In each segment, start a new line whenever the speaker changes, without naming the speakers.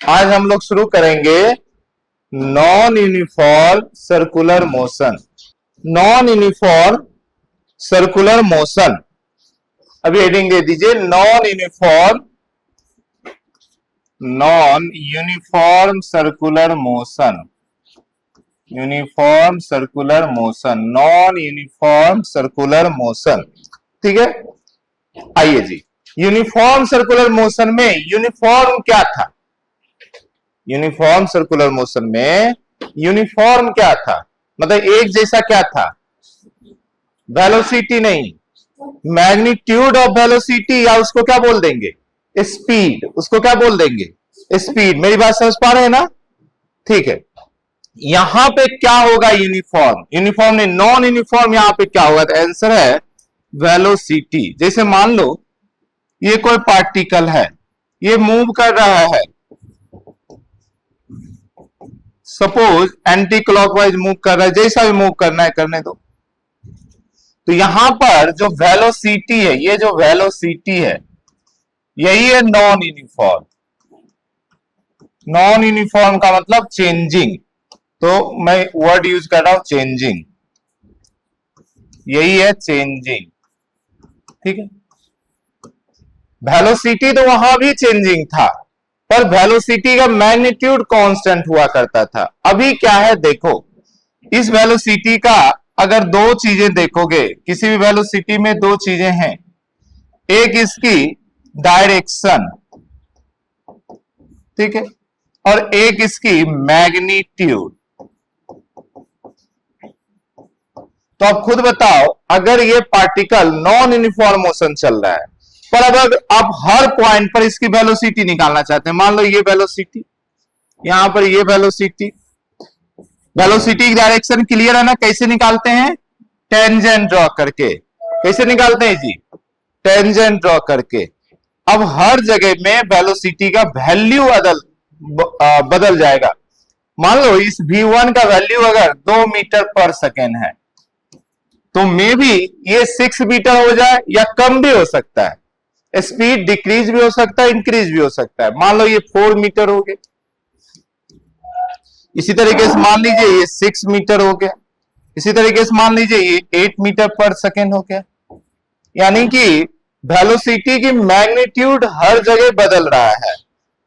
आज हम लोग शुरू करेंगे non uniform circular motion. Non uniform circular motion, अभी हेडिंग दे दीजिए non uniform circular motion. Uniform circular motion, non uniform circular motion. ठीक है, आइए जी। यूनिफॉर्म सर्कुलर मोशन में यूनिफॉर्म क्या था? यूनिफॉर्म सर्कुलर मोशन में यूनिफॉर्म क्या था, मतलब एक जैसा क्या था? वेलोसिटी नहीं, मैग्नीट्यूड ऑफ वेलोसिटी, या उसको क्या बोल देंगे? स्पीड। उसको क्या बोल देंगे? स्पीड। मेरी बात समझ पा रहे हैं ना? ठीक है, यहां पे क्या होगा? यूनिफॉर्म। यूनिफॉर्म नहीं, नॉन यूनिफॉर्म। यहां पे क्या होगा? तो आंसर है वेलोसिटी। जैसे मान लो ये कोई पार्टिकल है, ये मूव कर रहा है, सपोज एंटी क्लॉकवाइज मूव कर रहा है, जैसा भी मूव करना है करने दो। तो यहां पर जो वेलोसिटी है, ये जो वेलोसिटी है, यही है नॉन यूनिफॉर्म। नॉन यूनिफॉर्म का मतलब चेंजिंग, तो मैं वर्ड यूज कर रहा हूं चेंजिंग, यही है चेंजिंग। ठीक है, वेलोसिटी तो वहां भी चेंजिंग था, पर वेलोसिटी का मैग्नीट्यूड कांस्टेंट हुआ करता था। अभी क्या है देखो, इस वेलोसिटी का अगर दो चीजें देखोगे, किसी भी वेलोसिटी में दो चीजें हैं, एक इसकी डायरेक्शन, ठीक है, और एक इसकी मैग्नीट्यूड। तो अब खुद बताओ, अगर ये पार्टिकल नॉन यूनिफॉर्म मोशन चल रहा है, पर अगर आप हर पॉइंट पर इसकी वेलोसिटी निकालना चाहते हैं, मान लो ये वेलोसिटी, यहां पर ये वेलोसिटी, वेलोसिटी की डायरेक्शन क्लियर है ना? कैसे निकालते हैं? टेंजेंट ड्रॉ करके। कैसे निकालते हैं जी? टेंजेंट ड्रॉ करके। अब हर जगह में वेलोसिटी का वैल्यू बदल जाएगा। मान लो इस v1 का वैल्यू अगर 2 मीटर पर सेकेंड है, तो मे बी ये 6 मीटर हो जाए, या कम भी हो सकता है। स्पीड डिक्रीज भी हो सकता है, इंक्रीज भी हो सकता है। मान लो ये 4 मीटर हो गए, इसी तरीके से मान लीजिए ये 6 मीटर हो गया, इसी तरीके से मान लीजिए ये 8 मीटर पर सेकेंड हो गया। यानी कि वेलोसिटी की मैग्नीट्यूड हर जगह बदल रहा है।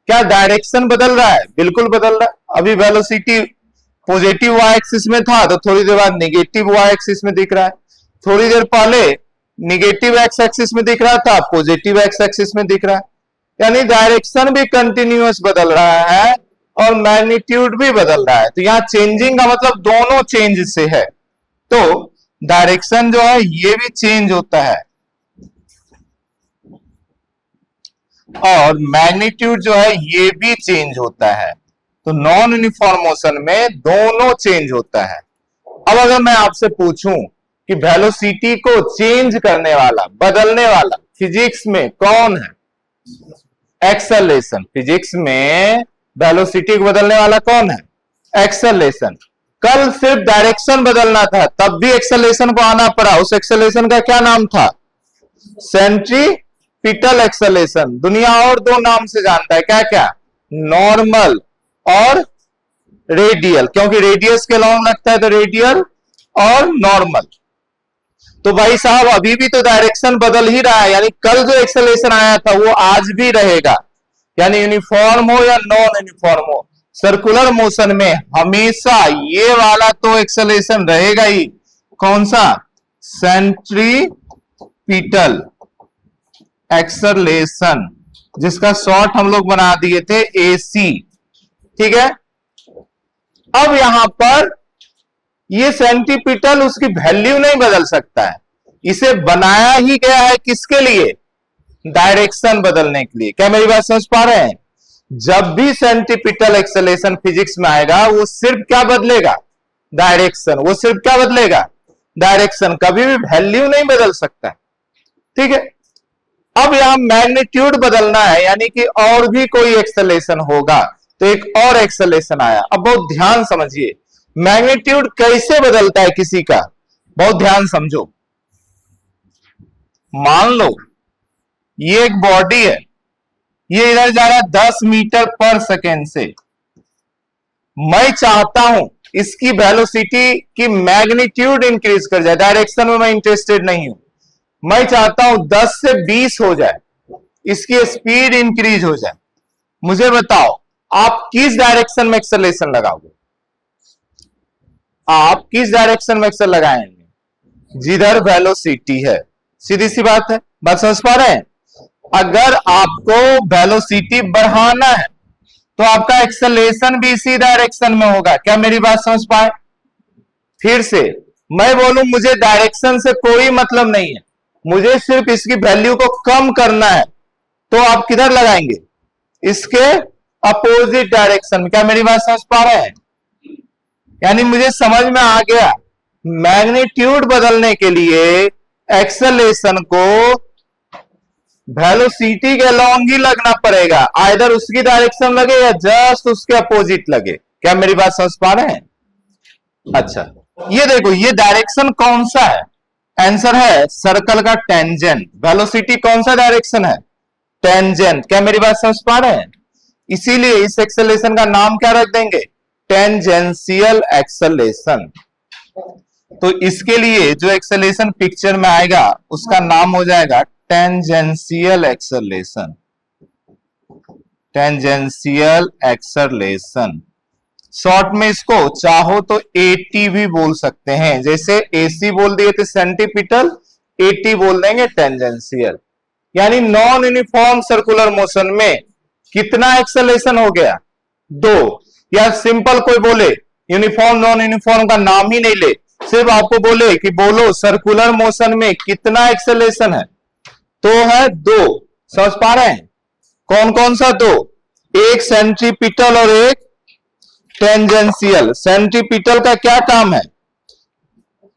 क्या डायरेक्शन बदल रहा है? बिल्कुल बदल रहा है। अभी वेलोसिटी पॉजिटिव वाई एक्सिस में था, तो थोड़ी देर बाद निगेटिव वाई एक्सिस में दिख रहा है। थोड़ी देर पहले निगेटिव एक्स एक्सिस में दिख रहा था, पॉजिटिव एक्स एक्सिस में दिख रहा है। यानी डायरेक्शन भी कंटिन्यूअस बदल रहा है और मैग्नीट्यूड भी बदल रहा है। तो यहां चेंजिंग का मतलब दोनों चेंज से है। तो डायरेक्शन जो है ये भी चेंज होता है, और मैग्नीट्यूड जो है ये भी चेंज होता है। तो नॉन यूनिफॉर्म मोशन में दोनों चेंज होता है। अब अगर मैं आपसे पूछूं कि वेलोसिटी को चेंज करने वाला, बदलने वाला फिजिक्स में कौन है? एक्सेलरेशन। फिजिक्स में वेलोसिटी को बदलने वाला कौन है? एक्सेलरेशन। कल सिर्फ डायरेक्शन बदलना था, तब भी एक्सेलरेशन को आना पड़ा। उस एक्सेलरेशन का क्या नाम था? Centripetal acceleration. दुनिया और दो नाम से जानता है, क्या क्या? नॉर्मल और रेडियल, क्योंकि रेडियस के लॉन्ग लगता है तो रेडियल और नॉर्मल। तो भाई साहब अभी भी तो डायरेक्शन बदल ही रहा है, यानी कल जो एक्सेलरेशन आया था वो आज भी रहेगा। यानी यूनिफॉर्म हो या नॉन यूनिफॉर्म हो, सर्कुलर मोशन में हमेशा ये वाला तो एक्सेलरेशन रहेगा ही। कौन सा? सेंट्रीपिटल एक्सेलरेशन, जिसका शॉर्ट हम लोग बना दिए थे एसी। ठीक है, अब यहां पर ये सेंटीपिटल उसकी वैल्यू नहीं बदल सकता है। इसे बनाया ही गया है किसके लिए? डायरेक्शन बदलने के लिए। क्या मेरी बात समझ पा रहे हैं? जब भी सेंटीपिटल एक्सेलरेशन फिजिक्स में आएगा, वो सिर्फ क्या बदलेगा? डायरेक्शन। वो सिर्फ क्या बदलेगा? डायरेक्शन। कभी भी वैल्यू नहीं बदल सकता। ठीक है, अब यहां मैग्नीट्यूड बदलना है, यानी कि और भी कोई एक्सेलरेशन होगा, तो एक और एक्सेलरेशन आया। अब बहुत ध्यान समझिए, मैग्नीट्यूड कैसे बदलता है किसी का, बहुत ध्यान समझो। मान लो ये एक बॉडी है, ये इधर जा रहा है 10 मीटर पर सेकेंड से। मैं चाहता हूं इसकी वेलोसिटी की मैग्नीट्यूड इंक्रीज कर जाए, डायरेक्शन में मैं इंटरेस्टेड नहीं हूं, मैं चाहता हूं 10 से 20 हो जाए, इसकी स्पीड इंक्रीज हो जाए। मुझे बताओ आप किस डायरेक्शन में एक्सेलरेशन लगाओगे? आप किस डायरेक्शन में एक्सेल लगाएंगे? जिधर वेलोसिटी है। सीधी सी बात है, बात समझ पा रहे हैं? अगर आपको वेलोसिटी बढ़ाना है तो आपका एक्सेलरेशन भी इसी डायरेक्शन में होगा। क्या मेरी बात समझ पाए? फिर से मैं बोलूं मुझे डायरेक्शन से कोई मतलब नहीं है, मुझे सिर्फ इसकी वैल्यू को कम करना है, तो आप किधर लगाएंगे? इसके अपोजिट डायरेक्शन में। क्या मेरी बात समझ पा रहे हैं? यानी मुझे समझ में आ गया, मैग्नीट्यूड बदलने के लिए एक्सेलरेशन को वेलोसिटी के अलोंग ही लगना पड़ेगा, आइदर उसकी डायरेक्शन लगे या जस्ट उसके अपोजिट लगे। क्या मेरी बात समझ पा रहे हैं? अच्छा, ये देखो, ये डायरेक्शन कौन सा है? आंसर है सर्कल का टेंजेंट। वेलोसिटी कौन सा डायरेक्शन है? टेंजेंट। क्या मेरी बात समझ पा रहे हैं? इसीलिए इस एक्सेलरेशन का नाम क्या रख देंगे? Tangential acceleration. तो इसके लिए जो एक्सेलरेशन पिक्चर में आएगा उसका नाम हो जाएगा tangential acceleration. Tangential acceleration, short में इसको चाहो तो एटी भी बोल सकते हैं, जैसे एसी बोल दिए थे सेंटीपिटल, एटी बोल देंगे टेंजेंशियल। यानी नॉन यूनिफॉर्म सर्कुलर मोशन में कितना एक्सेलरेशन हो गया? 2। या सिंपल कोई बोले यूनिफॉर्म नॉन यूनिफॉर्म का नाम ही नहीं ले, सिर्फ आपको बोले कि बोलो सर्कुलर मोशन में कितना एक्सेलरेशन है, तो है 2। समझ पा रहे हैं? कौन कौन सा 2? एक सेंट्रीपिटल और एक टेंजेंशियल। सेंट्रीपिटल का क्या काम है?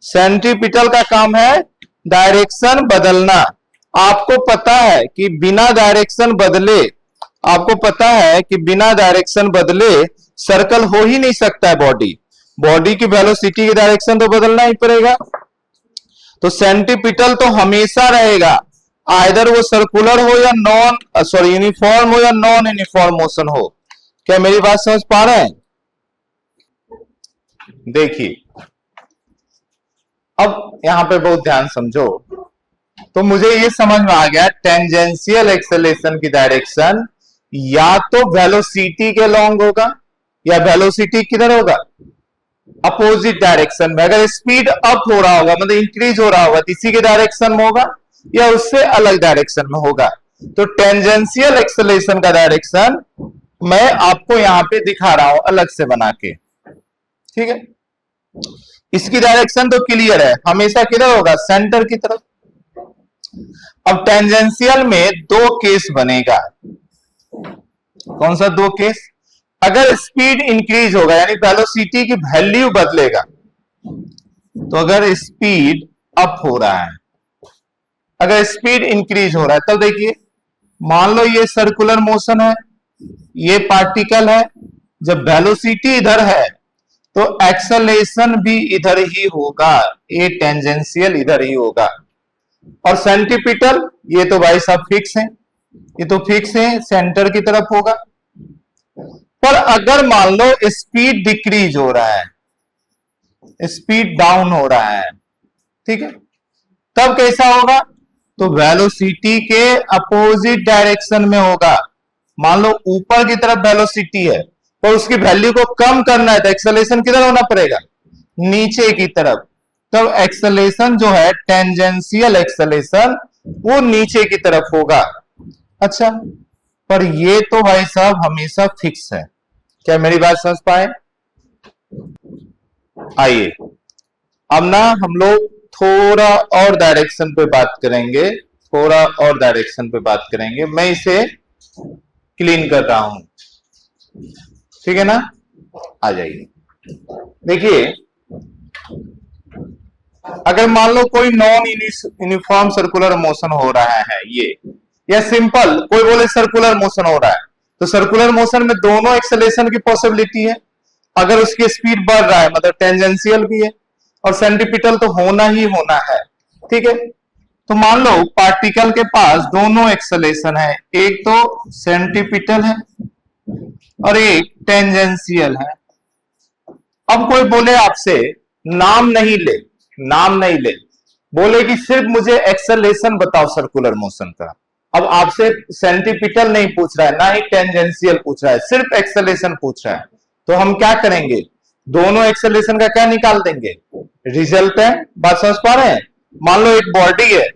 सेंट्रीपिटल का काम है डायरेक्शन बदलना। आपको पता है कि बिना डायरेक्शन बदले, आपको पता है कि बिना डायरेक्शन बदले सर्कल हो ही नहीं सकता है। बॉडी की वेलोसिटी की डायरेक्शन तो बदलना ही पड़ेगा। तो सेंट्रीपिटल तो हमेशा रहेगा, आइदर वो सर्कुलर हो या यूनिफॉर्म हो या नॉन यूनिफॉर्म मोशन हो। क्या मेरी बात समझ पा रहे हैं? देखिए, अब यहां पे बहुत ध्यान समझो। तो मुझे ये समझ में आ गया, टेंजेंशियल एक्सेलरेशन की डायरेक्शन या तो वेलोसिटी के लॉन्ग होगा या वेलोसिटी किधर होगा? अपोजिट डायरेक्शन में। अगर स्पीड अप हो रहा होगा, मतलब इंक्रीज हो रहा होगा, तो इसी के डायरेक्शन में होगा या उससे अलग डायरेक्शन में होगा। तो टेंजेंशियल एक्सेलरेशन का डायरेक्शन मैं आपको यहां पे दिखा रहा हूं अलग से बना के, ठीक है? इसकी डायरेक्शन तो क्लियर है, हमेशा किधर होगा? सेंटर की तरफ। अब टेंजेंशियल में 2 केस बनेगा। कौन सा 2 केस? अगर स्पीड इंक्रीज होगा यानी वेलोसिटी की वैल्यू बदलेगा, तो अगर स्पीड अप हो रहा है, अगर स्पीड इंक्रीज हो रहा है, तब देखिए, मान लो ये सर्कुलर मोशन है, ये पार्टिकल है, जब वेलोसिटी इधर है तो एक्सेलरेशन भी इधर ही होगा, ये टेंजेंशियल इधर ही होगा। और सेंट्रीपिटल, ये तो भाई सब फिक्स है, ये तो फिक्स है, सेंटर की तरफ होगा। पर अगर मान लो स्पीड डिक्रीज हो रहा है, स्पीड डाउन हो रहा है, ठीक है, तब कैसा होगा? तो वेलोसिटी के अपोजिट डायरेक्शन में होगा। मान लो ऊपर की तरफ वेलोसिटी है, तो उसकी वैल्यू को कम करना है तो एक्सेलरेशन किधर होना पड़ेगा? नीचे की तरफ। तब एक्सेलरेशन जो है टेंजेंशियल एक्सेलरेशन, वो नीचे की तरफ होगा। अच्छा, पर ये तो भाई साहब हमेशा फिक्स है। क्या मेरी बात समझ पाए? आइए अब ना हम लोग थोड़ा और डायरेक्शन पे बात करेंगे, थोड़ा और डायरेक्शन पे बात करेंगे। मैं इसे क्लीन कर रहा हूं, ठीक है ना? आ जाइए। देखिए, अगर मान लो कोई नॉन यूनिफॉर्म सर्कुलर मोशन हो रहा है, ये, या सिंपल कोई बोले सर्कुलर मोशन हो रहा है, तो सर्कुलर मोशन में दोनों एक्सेलरेशन की पॉसिबिलिटी है। अगर उसकी स्पीड बढ़ रहा है मतलब टेंजेंशियल भी है, और सेंट्रीपिटल तो होना ही होना है, ठीक है? तो मान लो पार्टिकल के पास दोनों एक्सेलेरेशन है, एक तो सेंटीपिटल है और एक टेंजेंशियल है। अब कोई बोले आपसे नाम नहीं ले, नाम नहीं ले, बोले कि सिर्फ मुझे एक्सेलेरेशन बताओ सर्कुलर मोशन का। अब आपसे सेंटीपिटल नहीं पूछ रहा है, ना ही टेंजेंशियल पूछ रहा है, सिर्फ एक्सेलेरेशन पूछ रहा है। तो हम क्या करेंगे, दोनों एक्सेलेरेशन का क्या निकाल देंगे, रिजल्टेंट। बात समझ पा रहे हैं? मान लो एक बॉडी है,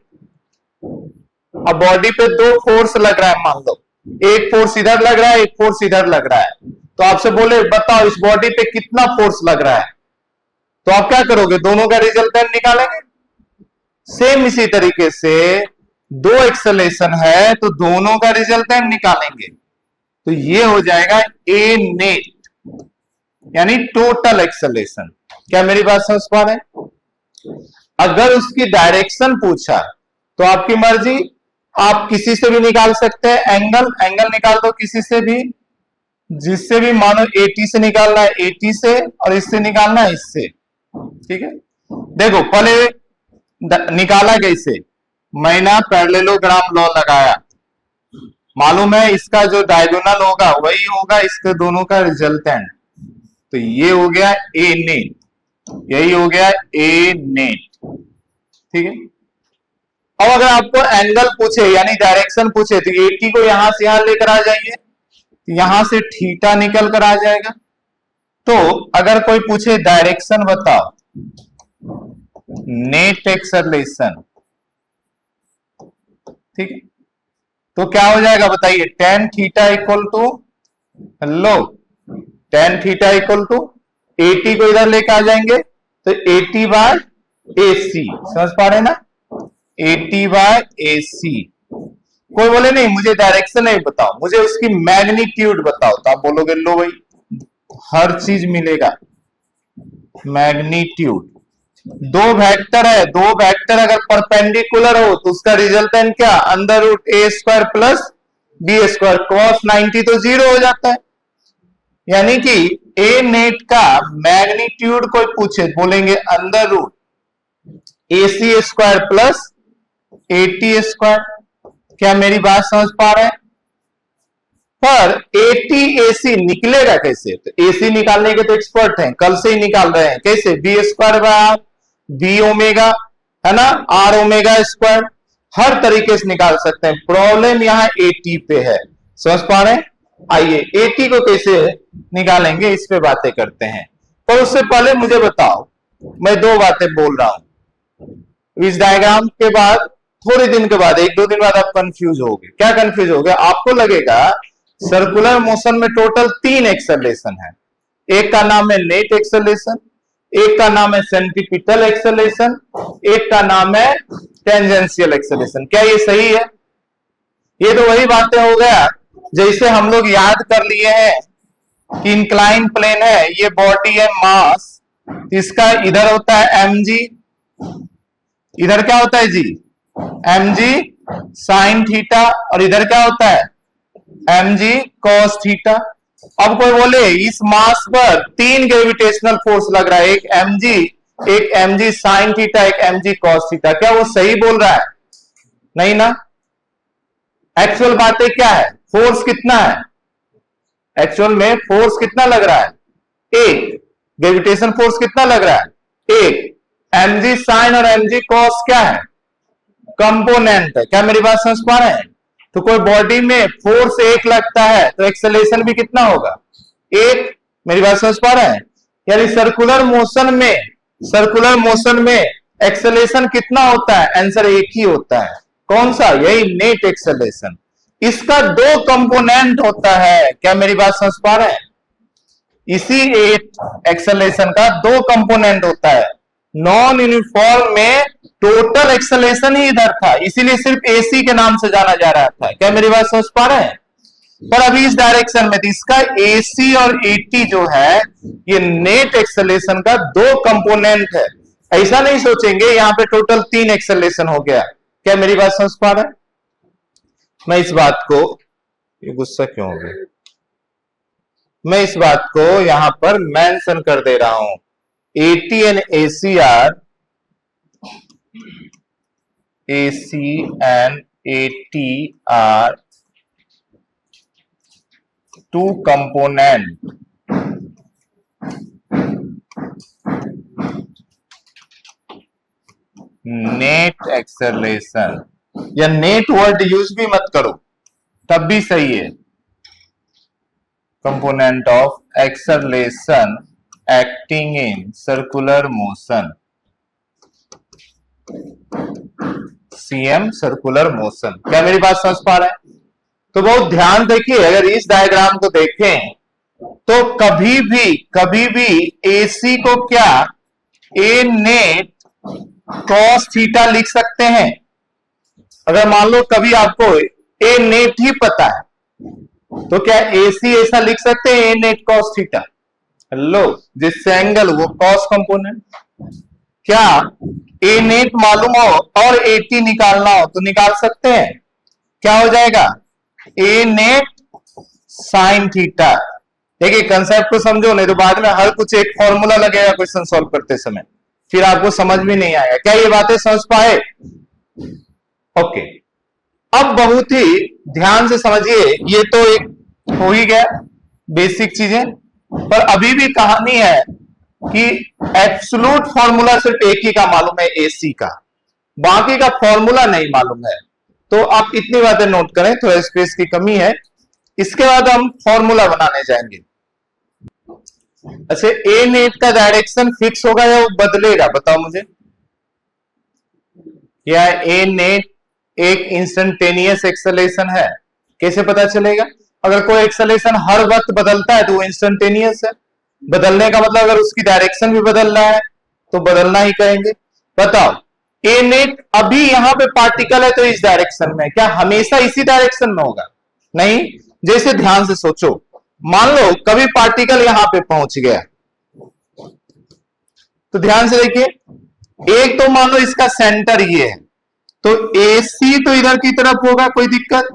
अब बॉडी पे दो फोर्स लग रहा है, मान लो एक फोर्स इधर लग रहा है, एक फोर्स इधर लग रहा है। तो आपसे बोले बताओ इस बॉडी पे कितना फोर्स लग रहा है, तो आप क्या करोगे, दोनों का रिजल्टेंट निकालेंगे। सेम इसी तरीके से दो एक्सेलेरेशन है तो दोनों का रिजल्टेंट निकालेंगे, तो ये हो जाएगा ए नेट, यानी टोटल एक्सेलेरेशन। क्या मेरी बात समझ पा रहे हैं? अगर उसकी डायरेक्शन पूछा तो आपकी मर्जी, आप किसी से भी निकाल सकते हैं, एंगल निकाल दो किसी से भी, जिससे भी, मानो 80 से निकालना है 80 से, और इससे निकालना है इससे। ठीक है, देखो पहले निकाला कैसे, मैंने पैरेललोग्राम लॉ लगाया, मालूम है इसका जो डायगोनल होगा वही होगा इसके दोनों का रिजल्टेंट। तो ये हो गया ए नेट, यही हो गया ए नेट। ठीक है, अब अगर आपको एंगल पूछे यानी डायरेक्शन पूछे तो 80 को यहां से यहां लेकर आ जाइए, यहां से थीटा निकल कर आ जाएगा। तो अगर कोई पूछे डायरेक्शन बताओ, नेट एक्सेलरेशन, ठीक है, तो क्या हो जाएगा बताइए, tan theta equal to, hello, tan theta equal to 80 को इधर लेके आ जाएंगे तो 80 बाय AC, समझ पा रहे हैं ना, 80 बाय AC। कोई बोले नहीं मुझे डायरेक्शन नहीं बताओ, मुझे उसकी मैग्नीट्यूड बताओ, तो आप बोलोगे लो भाई हर चीज मिलेगा, मैग्नीट्यूड। दो वेक्टर है, दो वेक्टर अगर परपेंडिकुलर हो तो उसका रिजल्टेंट क्या, under root a square plus b square, cos 90 तो जीरो हो जाता है। यानी कि ए नेट का मैग्नीट्यूड कोई पूछे बोलेंगे under root AC square plus 80 square. क्या मेरी बात समझ पा रहे हैं? पर 80 AC निकलेगा कैसे, तो AC निकालने के तो एक्सपर्ट हैं, कल से ही निकाल रहे हैं, कैसे, V square by R, V omega, है ना, आर ओमेगा स्क्वायर, हर तरीके से निकाल सकते हैं। प्रॉब्लम यहां 80 पे है, समझ पा रहे हैं? आइए 80 को कैसे निकालेंगे इस पे बातें करते हैं। पर उससे पहले मुझे बताओ, मैं दो बातें बोल रहा हूं, इस डायग्राम के बाद थोड़े दिन के बाद, एक दो दिन बाद आप कंफ्यूज होगे। क्या कंफ्यूज होगे, आपको लगेगा सर्कुलर मोशन में टोटल 3 एक्सेलरेशन है, एक का नाम है नेट एक्सेलरेशन, एक का नाम है सेंटीपिटल एक्सेलरेशन, एक का नाम है टेंजेंशियल एक्सेलरेशन। क्या ये सही है? ये तो वही बातें हो गया जैसे हम लोग याद कर लिए हैं कि इंक्लाइन प्लेन है, ये बॉडी है मास, इसका इधर होता है mg, इधर क्या होता है जी, mg साइन थीटा, और इधर क्या होता है mg cos थीटा। अब कोई बोले इस मास पर 3 ग्रेविटेशनल फोर्स लग रहा है, एक mg साइन थीटा, एक mg cos थीटा, क्या वो सही बोल रहा है? नहीं ना। एक्चुअल बातें क्या है, फोर्स कितना है, एक्चुअल में फोर्स कितना लग रहा है, एक, ग्रेविटेशन फोर्स कितना लग रहा है, एक, mg साइन और mg cos क्या है, कंपोनेंट है। क्या मेरी बात समझ पा रहे हैं? तो कोई बॉडी में फोर्स एक लगता है तो एक्सेलरेशन भी कितना होगा, एक। मेरी बात समझ पा रहे हैं? यानी सर्कुलर मोशन में एक्सेलरेशन कितना होता है, आंसर एक ही होता है, कौन सा, यही नेट एक्सेलरेशन। इसका 2 कंपोनेंट होता है। क्या मेरी बात समझ पा रहे हैं? इसी एक्सेलरेशन का 2 कंपोनेंट होता है। नॉन यूनिफॉर्म में टोटल एक्सेलरेशन ही इधर था, इसीलिए सिर्फ AC के नाम से जाना जा रहा था। क्या मेरी बात समझ पा रहे हैं? पर अभी इस डायरेक्शन में इसका AC और AT जो है ये नेट एक्सेलरेशन का 2 कंपोनेंट है। ऐसा नहीं सोचेंगे यहां पे टोटल 3 एक्सेलरेशन हो गया। क्या मेरी बात समझ पा रहे हैं? मैं इस बात को, ये गुस्सा क्यों हो गया, मैं इस बात को यहां पर मेंशन कर दे रहा हूं, AT and AC are AC and AT are two component net acceleration, या नेट वर्ड यूज भी मत करो तब भी सही है, component of acceleration acting in circular motion, CM circular motion. क्या मेरी बात समझ पा रहे हैं? तो बहुत ध्यान देखिए, अगर इस डायग्राम को देखें तो कभी भी AC को क्या ए नेट कॉस थीटा लिख सकते हैं। अगर मान लो कभी आपको ए नेट ही पता है तो क्या AC ऐसा लिख सकते हैं ए नेट कॉस थीटा? लो, जिससे एंगल वो कॉस कंपोनेंट। क्या ए नेट मालूम हो और AT निकालना हो तो निकाल सकते हैं। क्या हो जाएगा? ए नेट साइन थीटा। देखिए कंसेप्ट को समझो, नहीं तो बाद में हर कुछ एक फॉर्मूला लगेगा क्वेश्चन सॉल्व करते समय, फिर आपको समझ में नहीं आएगा। क्या ये बातें समझ पाए? ओके, अब बहुत ही ध्यान से समझिए, ये तो एक हो ही गया बेसिक चीजें, पर अभी भी कहानी है कि एब्सोल्यूट फॉर्मूला सिर्फ एक ही का मालूम है, AC का, बाकी का फॉर्मूला नहीं मालूम है। तो आप इतनी बातें नोट करें, थोड़ा स्पेस की कमी है। इसके बाद हम फॉर्मूला बनाने जाएंगे। अच्छा, ए नेट का डायरेक्शन फिक्स होगा या वो बदलेगा, बताओ मुझे। क्या ए नेट एक इंस्टेंटेनियस एक्सेलरेशन है? कैसे पता चलेगा? अगर कोई एक्सेलरेशन हर वक्त बदलता है तो वो इंस्टेंटेनियस है। बदलने का मतलब अगर उसकी डायरेक्शन भी बदल रहा है तो बदलना ही कहेंगे। बताओ, ए नेट अभी यहां पे पार्टिकल है तो इस डायरेक्शन में, क्या हमेशा इसी डायरेक्शन में होगा? नहीं। जैसे ध्यान से सोचो, मान लो कभी पार्टिकल यहां पे पहुंच गया, तो ध्यान से देखिए, एक तो मान लो इसका सेंटर ये है, तो AC तो इधर की तरफ होगा, कोई दिक्कत।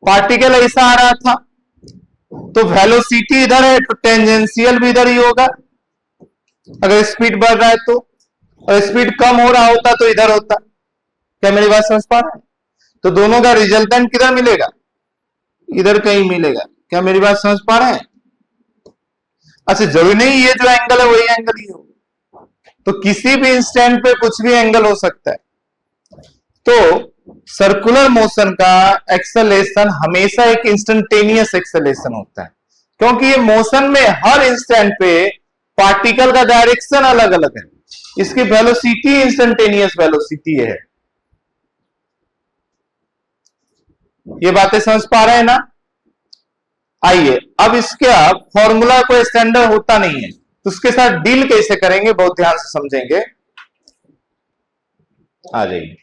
पार्टिकल ऐसा आ रहा था तो वेलोसिटी इधर है तो टेंजेंशियल भी इधर ही होगा, अगर स्पीड बढ़ रहा है तो, और स्पीड कम हो रहा होता तो इधर होता। क्या मेरी बात समझ पा रहे हैं? तो दोनों का रिजल्टेंट किधर मिलेगा? इधर कहीं मिलेगा। क्या मेरी बात समझ पा रहे हैं? अच्छा, जरूरी नहीं ये जो एंगल है वही एंगल ही हो, तो किसी भी इंस्टेंट पे कुछ भी एंगल हो सकता है। तो सर्कुलर मोशन का एक्सेलरेशन हमेशा एक इंस्टेंटेनियस एक्सेलरेशन होता है, क्योंकि ये मोशन में हर इंस्टेंट पे पार्टिकल का डायरेक्शन अलग अलग है, इसकी वेलोसिटी इंस्टेंटेनियस वेलोसिटी है। ये बातें समझ पा रहे हैं ना? आइए, अब इसका फॉर्मूला कोई स्टैंडर्ड होता नहीं है, तो उसके साथ डील कैसे करेंगे बहुत ध्यान से समझेंगे। आ जाइए,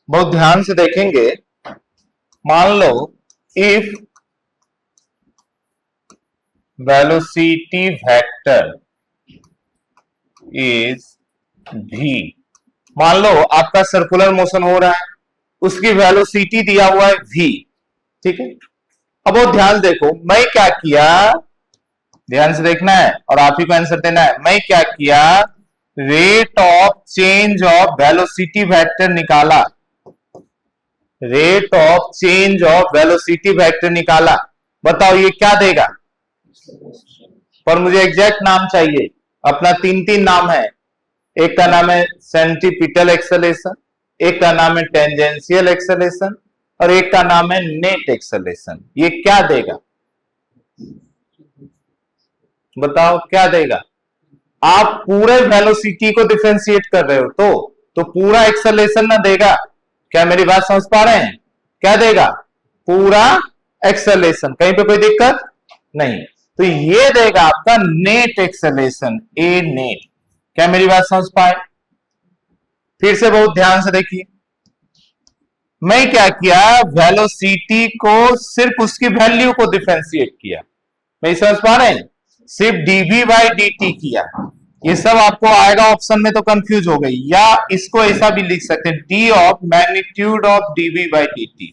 बहुत ध्यान से देखेंगे। मान लो if velocity vector is v, मान लो आपका सर्कुलर मोशन हो रहा है, उसकी वेलोसिटी दिया हुआ है v, ठीक है। अब वो ध्यान देखो, मैं क्या किया, ध्यान से देखना है और आप ही को आंसर देना है। मैं क्या किया, rate of change of velocity vector निकाला, rate of change of velocity vector निकाला। बताओ ये क्या देगा? पर मुझे एग्जैक्ट नाम चाहिए, अपना तीन तीन नाम है, एक का नाम है सेंट्रीपिटल एक्सेलरेशन, एक का नाम है टेंजेंशियल एक्सेलरेशन, और एक का नाम है नेट एक्सेलरेशन। ये क्या देगा? बताओ क्या देगा? आप पूरे वेलोसिटी को डिफरेंशिएट कर रहे हो तो पूरा एक्सेलरेशन ना देगा। क्या मेरी बात समझ पा रहे हैं? क्या देगा? पूरा एक्सेलरेशन, कहीं पे कोई दिक्कत नहीं। तो ये देगा आपका नेट एक्सेलरेशन, ए नेट। क्या मेरी बात समझ पाए? फिर से बहुत ध्यान से देखिए, मैं क्या किया, वेलोसिटी को सिर्फ उसकी वैल्यू को डिफरेंशिएट किया। मैं समझ पा रहे हैं? सिर्फ dv बाई dt किया। ये सब आपको आएगा ऑप्शन में तो कंफ्यूज हो गई, या इसको ऐसा भी लिख सकते हैं, d of magnitude of dv by dt।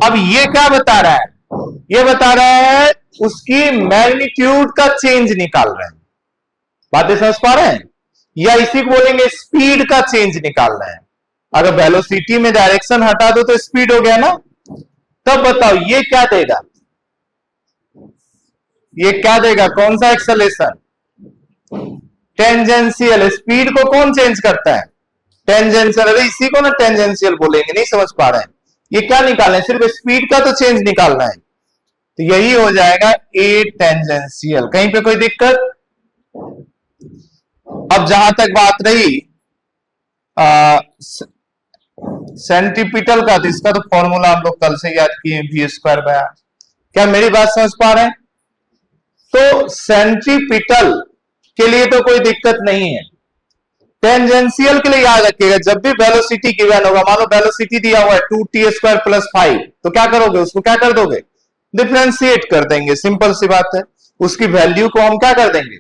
अब ये क्या बता रहा है? ये बता रहा है उसकी मैग्नीट्यूड का चेंज निकाल रहे हैं। बातें समझ पा रहे हैं? या इसी को बोलेंगे स्पीड का चेंज निकाल रहे हैं। अगर वेलोसिटी में डायरेक्शन हटा दो तो स्पीड हो गया ना। तब बताओ ये क्या देगा, ये क्या देगा, कौन सा एक्सेलेरेशन? टेंजेंशियल। स्पीड को कौन चेंज करता है? टेंजेंशियल। अरे इसी को ना टेंजेंशियल बोलेंगे, नहीं समझ पा रहे हैं? ये क्या निकालना है? सिर्फ स्पीड का तो चेंज निकालना है, तो यही हो जाएगा ए टेंजेंशियल। कहीं पे कोई दिक्कत? अब जहां तक बात रही सेंटीपिटल का, तो इसका तो फॉर्मूला हम लोग कल से याद किए, वी स्क्वायर बाय आर। क्या मेरी बात समझ पा रहे हैं? तो सेंट्रीपिटल के लिए तो कोई दिक्कत नहीं है। टेंजेंशियल के लिए याद रखिएगा, जब भी वेलोसिटी गिवन होगा, मान लो वेलोसिटी दिया हुआ है 2t² + 5, तो क्या करोगे, उसको क्या कर दोगे? डिफरेंशिएट कर देंगे। सिंपल सी बात है, उसकी वैल्यू को हम क्या कर देंगे?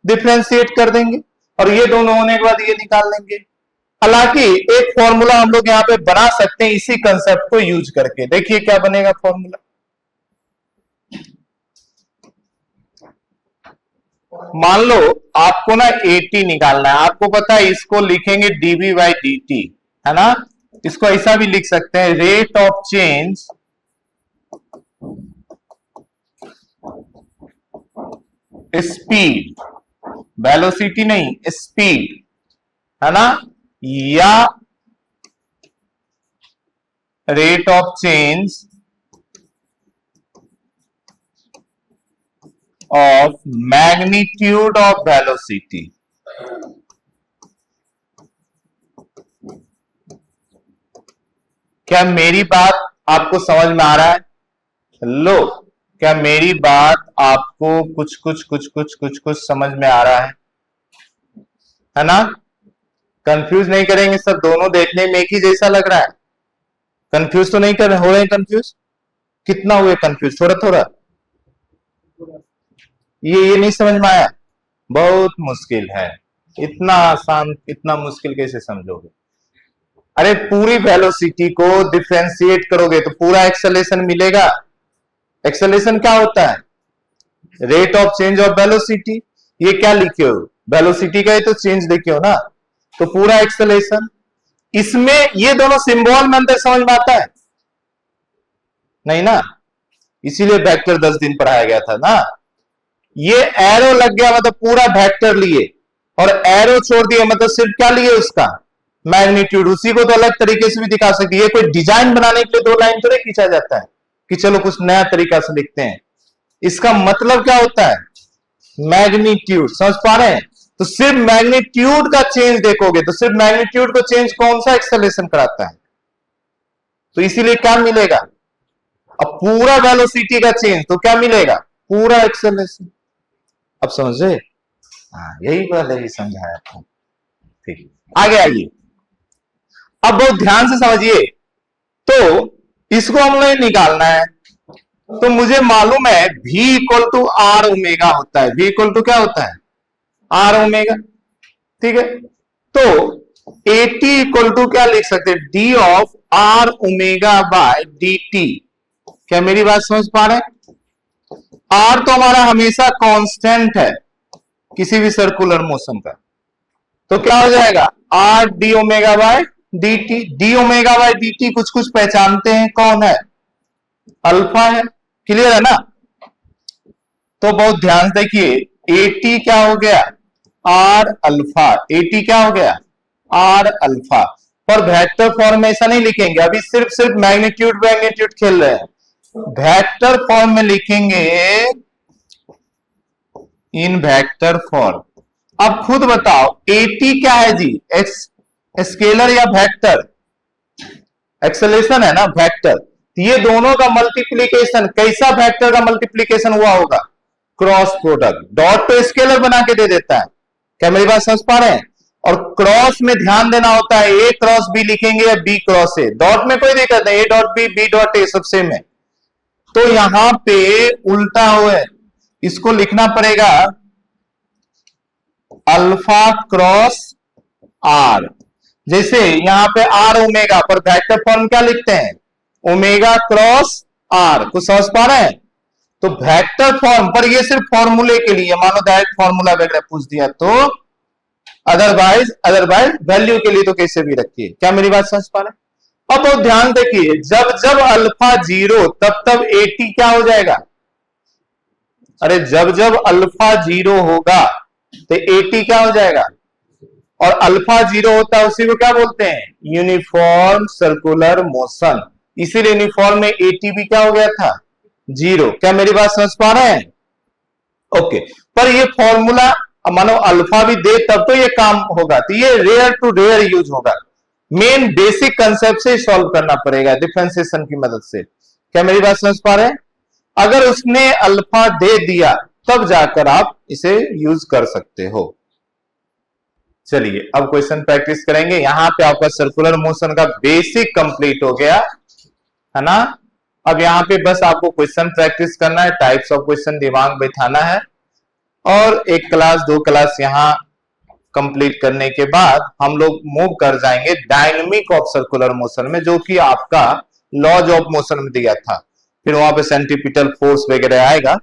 डिफरेंशिएट कर देंगे, और ये दोनों होने के बाद ये निकाल लेंगे। हालांकि एक फॉर्मूला हम लोग यहां पे बना सकते हैं इसी कंसेप्ट को यूज करके। देखिए क्या बनेगा फॉर्मूला। मान लो आपको ना AT निकालना है, आपको पता है इसको लिखेंगे dv/dt, है ना? इसको ऐसा भी लिख सकते हैं, rate of change speed, velocity नहीं, स्पीड, है ना? या rate of change of magnitude of velocity. क्या मेरी बात आपको समझ में आ रहा है? लो, क्या मेरी बात आपको कुछ समझ में आ रहा है ना? कंफ्यूज नहीं करेंगे सब, दोनों देखने में एक ही जैसा लग रहा है। कंफ्यूज तो नहीं कर हो रहे हैं? कंफ्यूज कितना हुए? कंफ्यूज थोड़ा थोड़ा। ये नहीं समझ में आया? बहुत मुश्किल है, इतना आसान इतना मुश्किल कैसे समझोगे? अरे पूरी वेलोसिटी को डिफरेंशिएट करोगे तो पूरा एक्सेलरेशन मिलेगा। एक्सेलरेशन क्या होता है? Rate of change of velocity. ये क्या लिखे हो? वेलोसिटी का ही तो चेंज लिखे हो ना, तो पूरा एक्सेलरेशन। इसमें ये दोनों सिंबल में अंतर समझ में आता है? नहीं ना, इसीलिए वेक्टर 10 दिन पढ़ाया गया था ना। ये एरो लग गया मतलब पूरा वेक्टर लिए, और एरो छोड़ दिया मतलब सिर्फ क्या लिए? उसका मैग्नीट्यूड। उसी को तो अलग तरीके से भी दिखा सकती है। कोई डिजाइन बनाने के लिए 2 लाइन थोड़े खींचा जाता है कि चलो कुछ नया तरीका से लिखते हैं। इसका मतलब क्या होता है? मैग्नीट्यूड। समझ पा रहे हैं? तो सिर्फ मैग्नीट्यूड का चेंज देखोगे तो सिर्फ मैग्नीट्यूड को चेंज कौन सा एक्सेलरेशन कराता है? तो इसीलिए क्या मिलेगा? अब पूरा वेलोसिटी का चेंज तो क्या मिलेगा? पूरा एक्सेलरेशन। अब समझे? हाँ, यही पहले ही समझाया था। ठीक, आगे आइए। अब बहुत ध्यान से समझिए। तो इसको हमने निकालना है, तो मुझे मालूम है v = r ओमेगा होता है। v = क्या होता है? r omega. ठीक है, तो AT = क्या लिख सकते हैं? d of r ओमेगा/dt। क्या मेरी बात समझ पा रहे हैं? r तो हमारा हमेशा कांस्टेंट है किसी भी सर्कुलर मोशन का, तो क्या हो जाएगा? r d ओमेगा/dt। d ओमेगा/dt कुछ पहचानते हैं, कौन है? अल्फा है। क्लियर है ना? तो बहुत ध्यान से देखिए, AT क्या हो गया? R alpha. AT क्या हो गया? R alpha. पर वेक्टर फॉर्म में ऐसा नहीं लिखेंगे, अभी सिर्फ मैग्नीट्यूड खेल रहे हैं। वेक्टर फॉर्म में लिखेंगे, इन वेक्टर फॉर्म। अब खुद बताओ AT क्या है जी? स्केलर या वेक्टर? एक्सेलरेशन है ना, वेक्टर। ये दोनों का मल्टीप्लीकेशन, कैसा वेक्टर का मल्टीप्लीकेशन हुआ होगा? Cross product. डॉट तो स्केलर बना के दे देता है। क्या मेरी बात समझ पा रहे हैं? और क्रॉस में ध्यान देना होता है, A क्रॉस B लिखेंगे या B क्रॉस A। डॉट में कोई दिक्कत नहीं, A.B, B.A सब सेम है। तो यहां पे उल्टा हुआ है, इसको लिखना पड़ेगा अल्फा क्रॉस R। जैसे यहां पे R ओमेगा, पर वेक्टर फॉर्म क्या लिखते हैं? Omega cross R। कुछ समझ पा रहे हैं? तो वेक्टर फॉर्म पर ये सिर्फ फॉर्मूले के लिए, मानो डायरेक्ट फॉर्मूला वगैरह पूछ दिया तो, अदरवाइज अदरवाइज वैल्यू के लिए तो कैसे भी रखिए। क्या मेरी बात समझ पा रहे? अब बहुत ध्यान देखिए, जब जब अल्फा 0 तब तब एटी क्या हो जाएगा? अरे जब जब अल्फा 0 होगा तो एटी क्या हो जाएगा? और अल्फा 0 होता है उसी को क्या बोलते हैं? Uniform circular motion. इसीलिए यूनिफॉर्म में एटी भी क्या हो गया था? 0। क्या मेरी बात समझ पा रहे हैं? ओके। पर ये फॉर्मूला मानो अल्फा भी दे तब तो ये काम होगा, तो ये रेयर टू रेयर यूज होगा। मेन बेसिक कंसेप्ट से सॉल्व करना पड़ेगा डिफरेंशिएशन की मदद से। क्या मेरी बात समझ पा रहे हैं? अगर उसने अल्फा दे दिया तब जाकर आप इसे यूज कर सकते हो। चलिए अब क्वेश्चन प्रैक्टिस करेंगे। यहां पे आपका सर्कुलर मोशन का बेसिक कंप्लीट हो गया है ना। अब यहाँ पे बस आपको क्वेश्चन प्रैक्टिस करना है, टाइप्स ऑफ क्वेश्चन दिमाग बैठाना है, और एक क्लास 2 क्लास यहाँ कंप्लीट करने के बाद हम लोग मूव कर जाएंगे डायनेमिक ऑफ सर्कुलर मोशन में, जो कि आपका लॉज ऑफ मोशन में दिया था। फिर वहां पे सेंट्रीपिटल फोर्स वगैरह आएगा।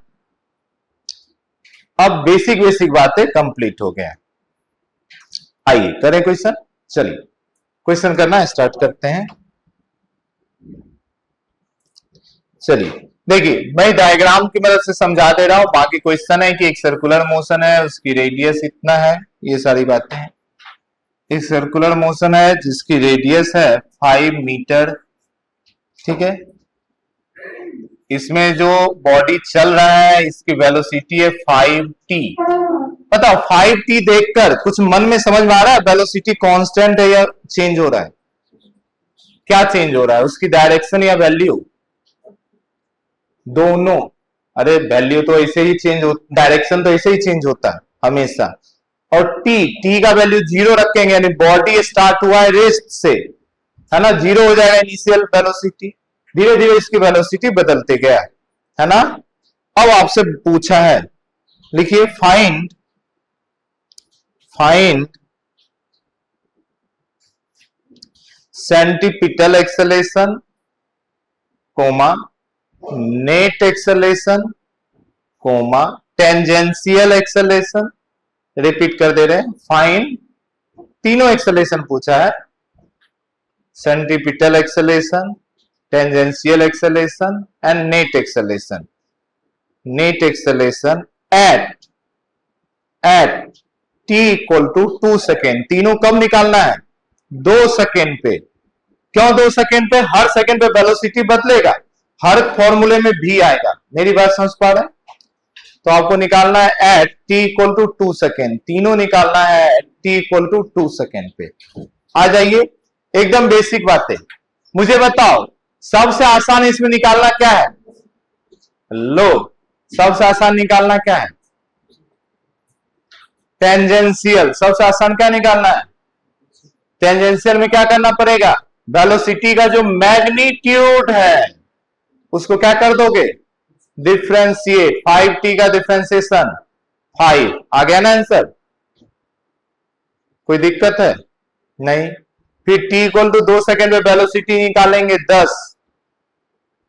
अब बेसिक बेसिक बातें कंप्लीट हो गए। आइए करें क्वेश्चन। चलिए क्वेश्चन करना स्टार्ट करते हैं। चलिए देखिए, मैं डायग्राम की मदद से समझा दे रहा हूं। बाकी क्वेश्चन है कि एक सर्कुलर मोशन है, उसकी रेडियस इतना है, ये सारी बातें हैं। एक सर्कुलर मोशन है जिसकी रेडियस है 5 मीटर, ठीक है। इसमें जो बॉडी चल रहा है इसकी वेलोसिटी है 5t। बताओ 5t देखकर कुछ मन में समझ में आ रहा है? वेलोसिटी कांस्टेंट है या चेंज हो रहा है? क्या चेंज हो रहा है? उसकी डायरेक्शन या वैल्यू? दोनों। अरे वैल्यू तो ऐसे ही चेंज हो, डायरेक्शन तो ऐसे ही चेंज होता है हमेशा। और टी का वैल्यू 0 रखेंगे, यानी बॉडी स्टार्ट हुआ है रेस्ट से, है ना, 0 हो जाएगा इनिशियल वेलोसिटी। धीरे धीरे इसकी वेलोसिटी बदलते गया है ना। अब आपसे पूछा है, लिखिए find centripetal acceleration comma net acceleration comma tangential acceleration. Repeat कर दे रहे हैं, फाइंड, तीनों एक्सेलेरेशन पूछा है, centripetal acceleration, tangential acceleration and net acceleration. Net acceleration at t equal to 2 second. तीनों कब निकालना है? 2 सेकेंड पे। क्यों 2 सेकेंड पे? हर सेकेंड पे वेलोसिटी बदलेगा, हर फॉर्मूले में भी आएगा। मेरी बात समझ पा रहे हैं? तो आपको निकालना है at t equal to 2 second. तीनों निकालना है t इक्वल टू 2 सेकेंड पे। आ जाइए, एकदम बेसिक बातें मुझे बताओ, सबसे आसान इसमें निकालना क्या है? लो, सबसे आसान निकालना क्या है? टेंजेंशियल। सबसे आसान क्या निकालना है? टेंजेंशियल में क्या करना पड़ेगा? वेलोसिटी का जो मैग्नीट्यूड है उसको क्या कर दोगे? डिफरेंशिएट। 5t का डिफरेंशिएशन 5। आ गया ना आंसर? कोई दिक्कत है? नहीं। फिर t इक्वल टू 2 सेकेंड में वेलोसिटी निकालेंगे 10,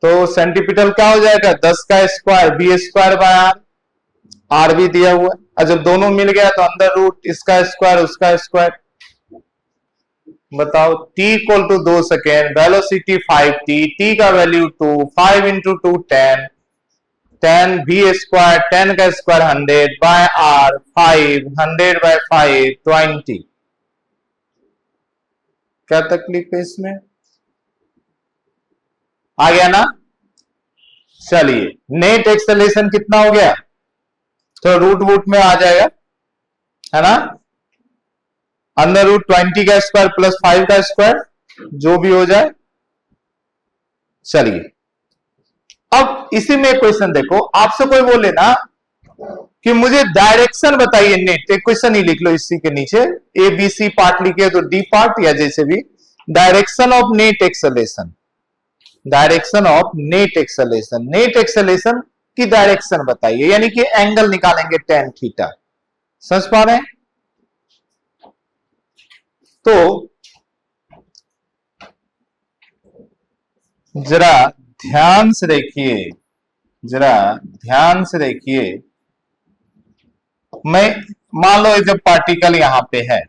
तो सेंटीपिटल क्या हो जाएगा? 10 का square, V square by R. R भी दिया हुआ है, और जब दोनों मिल गया तो अंदर रूट, इसका स्क्वायर उसका स्क्वायर। बताओ t equal to 2 second, velocity 5t, t का वैल्यू 2, 5 इंटू 2 10, 10 v स्क्वायर, 10 का स्क्वायर 100 बाय आर, 5 100 बाय 5 20। क्या तकलीफ है इसमें? आ गया ना? चलिए, नेट एक्सेलेरेशन कितना हो गया? तो रूट वूट में आ जाएगा, है ना। अंदर रूट 20 का स्क्वायर प्लस 5 का स्क्वायर, जो भी हो जाए। चलिए अब इसी में क्वेश्चन देखो, आपसे कोई बोले ना कि मुझे डायरेक्शन बताइए नेट, एक क्वेश्चन ही लिख लो इसी के नीचे, ए बी सी पार्ट लिखे तो डी पार्ट या जैसे भी, direction of net acceleration, direction of net acceleration, net acceleration की डायरेक्शन बताइए, यानी कि एंगल निकालेंगे tan थीटा। समझ पा रहे हैं? तो जरा ध्यान से देखिए, जरा ध्यान से देखिए, मैं मान लो जब पार्टिकल यहां पे है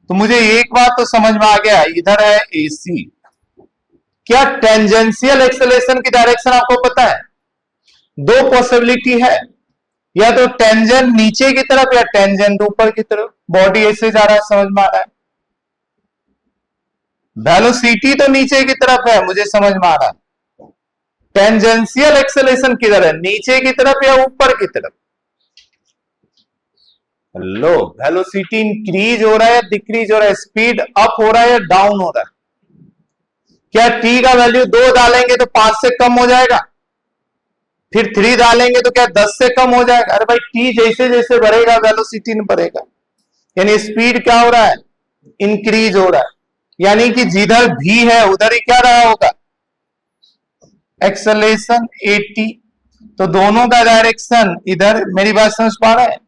तो मुझे एक बात तो समझ में आ गया, इधर है AC। क्या टेंजेंशियल एक्सेलरेशन की डायरेक्शन आपको पता है? दो पॉसिबिलिटी है, या तो टेंजेंट नीचे की तरफ या टेंजेंट ऊपर की तरफ। बॉडी ऐसे जा रहा है, समझ में आ रहा है। वेलोसिटी तो नीचे की तरफ है, मुझे समझ में आ रहा है। टेंजेंशियल एक्सेलरेशन किधर है, नीचे की तरफ या ऊपर की तरफ? लो, वेलोसिटी इंक्रीज हो रहा है या डिक्रीज हो रहा है, स्पीड अप हो रहा है या डाउन हो रहा है? क्या t का वैल्यू 2 डालेंगे तो 5 से कम हो जाएगा, फिर 3 डालेंगे तो क्या 10 से कम हो जाएगा? अरे भाई, t जैसे जैसे बढ़ेगा वेलोसिटी नहीं बढ़ेगा, यानी स्पीड क्या हो रहा है, इंक्रीज हो रहा है। यानी कि जिधर v है उधर ही क्या रहा होगा, एक्सेलरेशन 80। तो दोनों का डायरेक्शन इधर, मेरी बात समझ पा रहे हैं?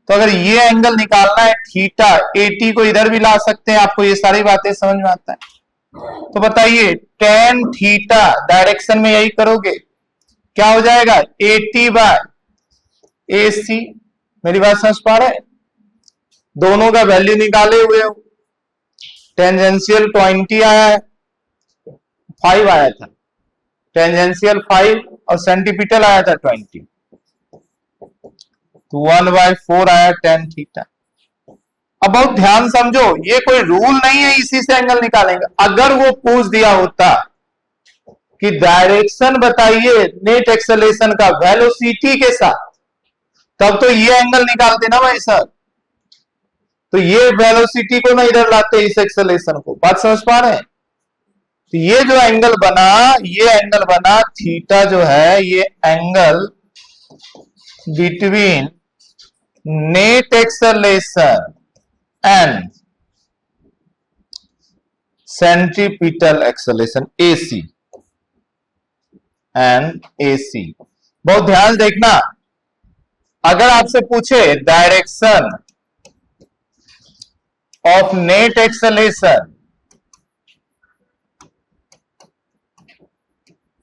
तो अगर ये एंगल निकालना है थीटा, 80 को इधर भी ला सकते हैं, आपको ये सारी बातें समझ में आता है? तो बताइए, टेन थीटा डायरेक्शन में यही करोगे, क्या हो जाएगा, 80/AC। मेरी बात समझ पा रहे हैं? दोनों का वैल्यू निकाले हुए हो। टेंजेंशियल 20 आया है, 5 आया था, टेंजेंशियल 5 और सेंटीपिटल आया था 20, तो 1/4 आया टेन थीटा। अब बहुत ध्यान समझो, ये कोई रूल नहीं है इसी से एंगल निकालेंगे। अगर वो पूछ दिया होता कि डायरेक्शन बताइए नेट एक्सेलरेशन का वेलोसिटी के साथ, तब तो ये एंगल निकालते ना भाई साहब। तो ये वेलोसिटी को ना इधर लाते, इस एक्सेलरेशन को। बात समझ पा रहे हैं? तो ये जो एंगल बना, ये एंगल बना थीटा जो है, ये angle between net acceleration and centripetal acceleration AC and AC। बहुत ध्यान देखना, अगर आपसे पूछे direction of net acceleration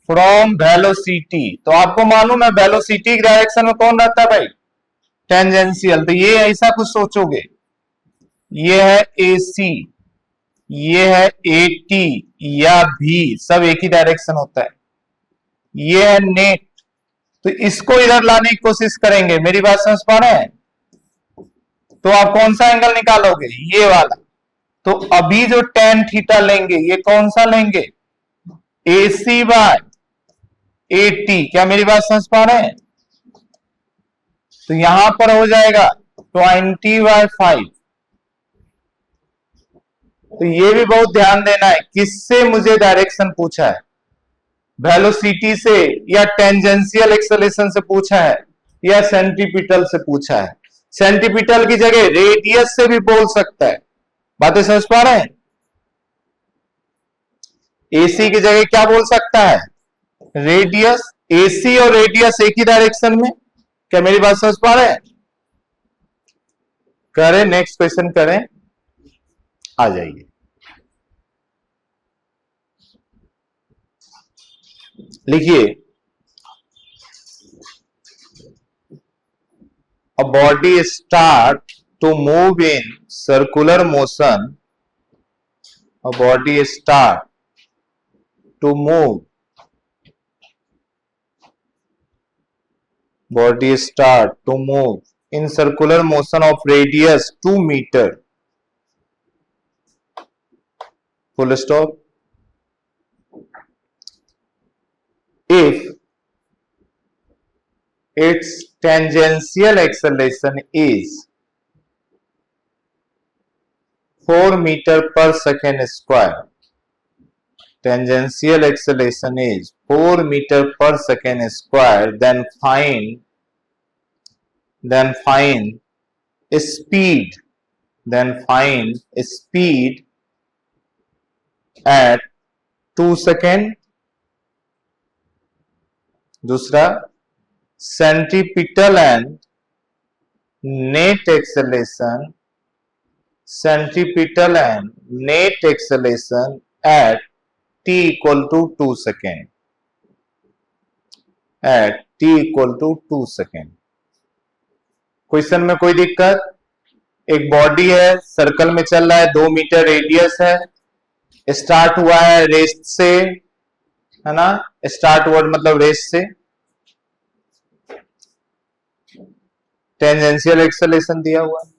from velocity, तो आपको मालूम है वेलोसिटी की डायरेक्शन में कौन रहता है भाई, टेंजेंशियल। तो ये ऐसा कुछ सोचोगे, ये है AC, ये है AT या V, सब एक ही डायरेक्शन होता है। ये है नेट, तो इसको इधर लाने की कोशिश करेंगे। मेरी बात समझ पा रहे हैं? तो आप कौन सा एंगल निकालोगे, ये वाला। तो अभी जो टेन थीटा लेंगे, ये कौन सा लेंगे, AC/AT। क्या मेरी बात समझ पा रहे हैं? तो यहां पर हो जाएगा 20/5। तो ये भी बहुत ध्यान देना है, किससे मुझे डायरेक्शन पूछा है, वेलोसिटी से या टेंजेंशियल एक्सेलरेशन से पूछा है या सेंट्रीपिटल से पूछा है। सेंट्रीपिटल की जगह रेडियस से भी बोल सकता है। बातें समझ पा रहे हैं? AC की जगह क्या बोल सकता है, रेडियस। AC और रेडियस एक ही डायरेक्शन में। क्या मेरी बात समझ पा रहे हैं? करें, नेक्स्ट क्वेश्चन करें, आ जाइए। लिखिए, a body start to move in circular motion, a body start to move, body start to move in circular motion of radius 2 meter, full stop. If its tangential acceleration is 4 meter per second square, tangential acceleration is 4 meter per second square, then find speed, at 2 second. दूसरा, centripetal and net acceleration at t = 2 second, at t equal to 2 second. Question में कोई दिक्कत? एक body है, circle में चल रहा है, 2 मीटर रेडियस है, स्टार्ट हुआ है रेस्ट से, है ना, स्टार्ट वर्ड मतलब रेस्ट से, टेंजेंशियल एक्सेलरेशन दिया हुआ है।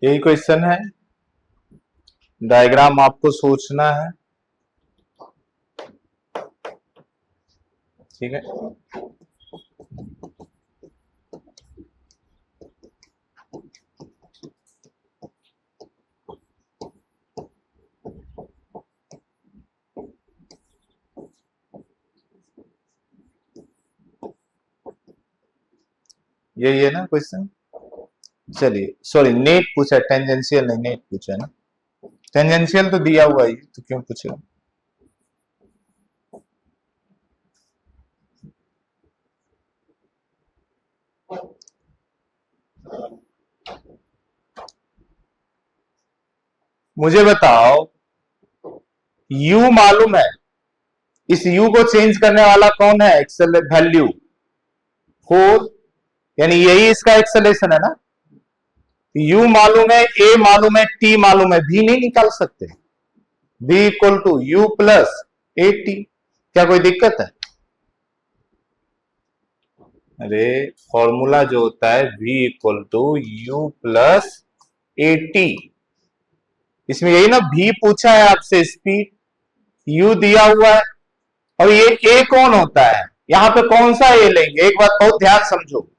यही क्वेश्चन है, डायग्राम आपको सोचना है, ठीक है। यही है ना क्वेश्चन। चलिए, सॉरी नेट पूछा, टेंजेंशियल नहीं, नेट पूछा ना। टेंजेंशियल तो दिया हुआ ही, तो क्यों पूछेगा। मुझे बताओ, u मालूम है, इस u को चेंज करने वाला कौन है? एक्सेल वैल्यू 4, यानी यही इसका एक्सेलेरेशन है ना। u मालूम है, a मालूम है, t मालूम है, v नहीं निकाल सकते। v equal to u plus A T. क्या कोई दिक्कत है? अरे फॉर्मूला जो होता है v equal to u plus A T, इसमें यही ना v पूछा है आपसे, स्पीड, u दिया हुआ है, और ये a कौन होता है? यहां पे कौन सा a लेंगे? एक बात बहुत ध्यान समझो,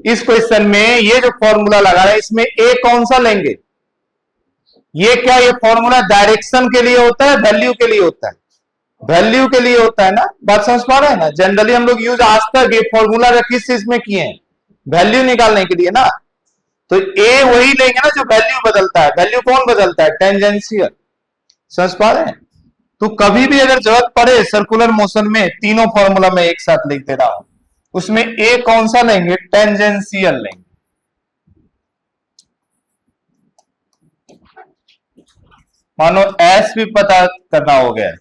इस क्वेश्चन में ये जो फॉर्मूला लगा रहा है, इसमें a कौन सा लेंगे? ये क्या, ये फॉर्मूला डायरेक्शन के लिए होता है, वैल्यू के लिए होता है? वैल्यू के लिए होता है ना। बात समझ पा रहे हैं ना। जनरली हम लोग यूज आज तक ये फॉर्मूला किस चीज में किए हैं? वैल्यू निकालने के लिए ना। तो ए वही लेंगे ना जो वैल्यू बदलता है। वैल्यू कौन बदलता है? टेंजेंशियल। समझ पा रहे हैं? तो कभी भी अगर जरूरत पड़े सर्कुलर मोशन में, तीनों फॉर्मूला में एक साथ लिख दे रहा हूं, उसमें ए कौन सा लेंगे? टेंजेंशियल लेंगे। मानो एस भी पता करना हो गया,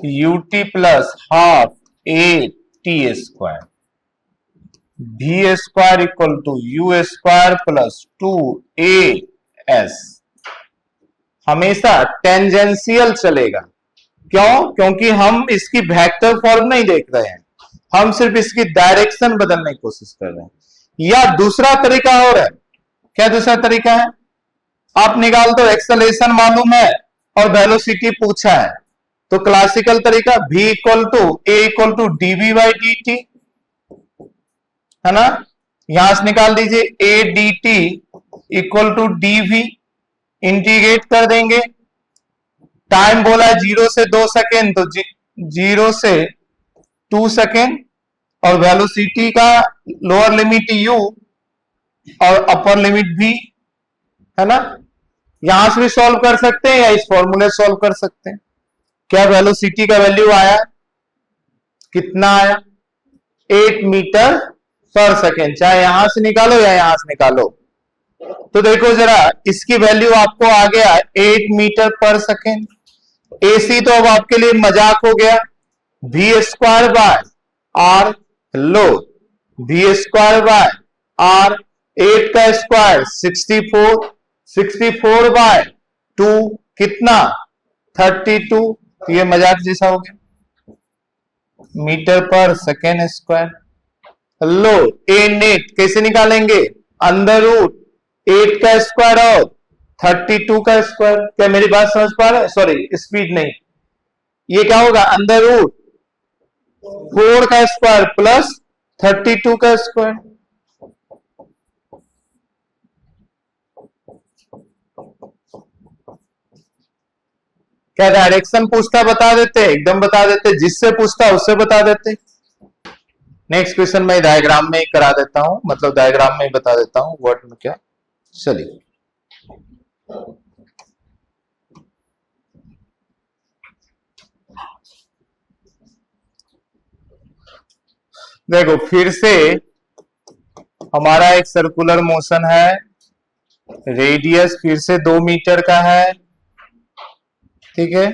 u t plus half a t square, v square equal to u square plus 2 s. हमेशा टेंजेंशियल चलेगा। क्यों? क्योंकि हम इसकी वेक्टर फॉर्म नहीं देख रहे हैं, हम सिर्फ इसकी डायरेक्शन बदलने की कोशिश कर रहे हैं। या दूसरा तरीका और है। क्या दूसरा तरीका है? आप निकाल दो, एक्सेलरेशन मालूम है और वेलोसिटी पूछा है, तो क्लासिकल तरीका v equal to A equal to D V by D T, है ना। यहां से निकाल दीजिए, A D T equal to D V, integrate कर देंगे। टाइम बोला है 0 से 2 सेकेंड, तो 0 से 2 सेकेंड, और वेलोसिटी का लोअर लिमिट u और अपर लिमिट v, है ना। यहां से भी सॉल्व कर सकते हैं या इस फॉर्मूले से सॉल्व कर सकते हैं। क्या वेलोसिटी का वैल्यू आया? कितना आया? 8 मीटर पर सेकेंड। चाहे यहां से निकालो या यहां से निकालो। तो देखो जरा, इसकी वैल्यू आपको आ गया 8 मीटर पर सेकेंड। एसी तो अब आपके लिए मजाक हो गया, वी स्क्वायर बाय आर, लो वी स्क्वायर बाय आर, 8 का स्क्वायर 64, 64 बाय 2 कितना? 32। तो ये मजाक जैसा हो गया, मीटर पर सेकेंड स्क्वायर। लो ए नेट कैसे निकालेंगे? अंडर रूट 8 का स्क्वायर और 32 का स्क्वायर। क्या मेरी बात समझ पा रहे हैं? सॉरी, स्पीड नहीं, ये क्या होगा? अंडर रूट 4 का स्क्वायर प्लस 32 का स्क्वायर। क्या डायरेक्शन पूछता बता देते? एकदम बता देते, जिससे पूछता उससे बता देते। नेक्स्ट क्वेश्चन मैं डायग्राम में ही करा देता हूं, मतलब डायग्राम में ही बता देता हूं वर्ड में क्या। चलिए देखो, फिर से हमारा एक सर्कुलर मोशन है, रेडियस फिर से 2 मीटर का है, ठीक है।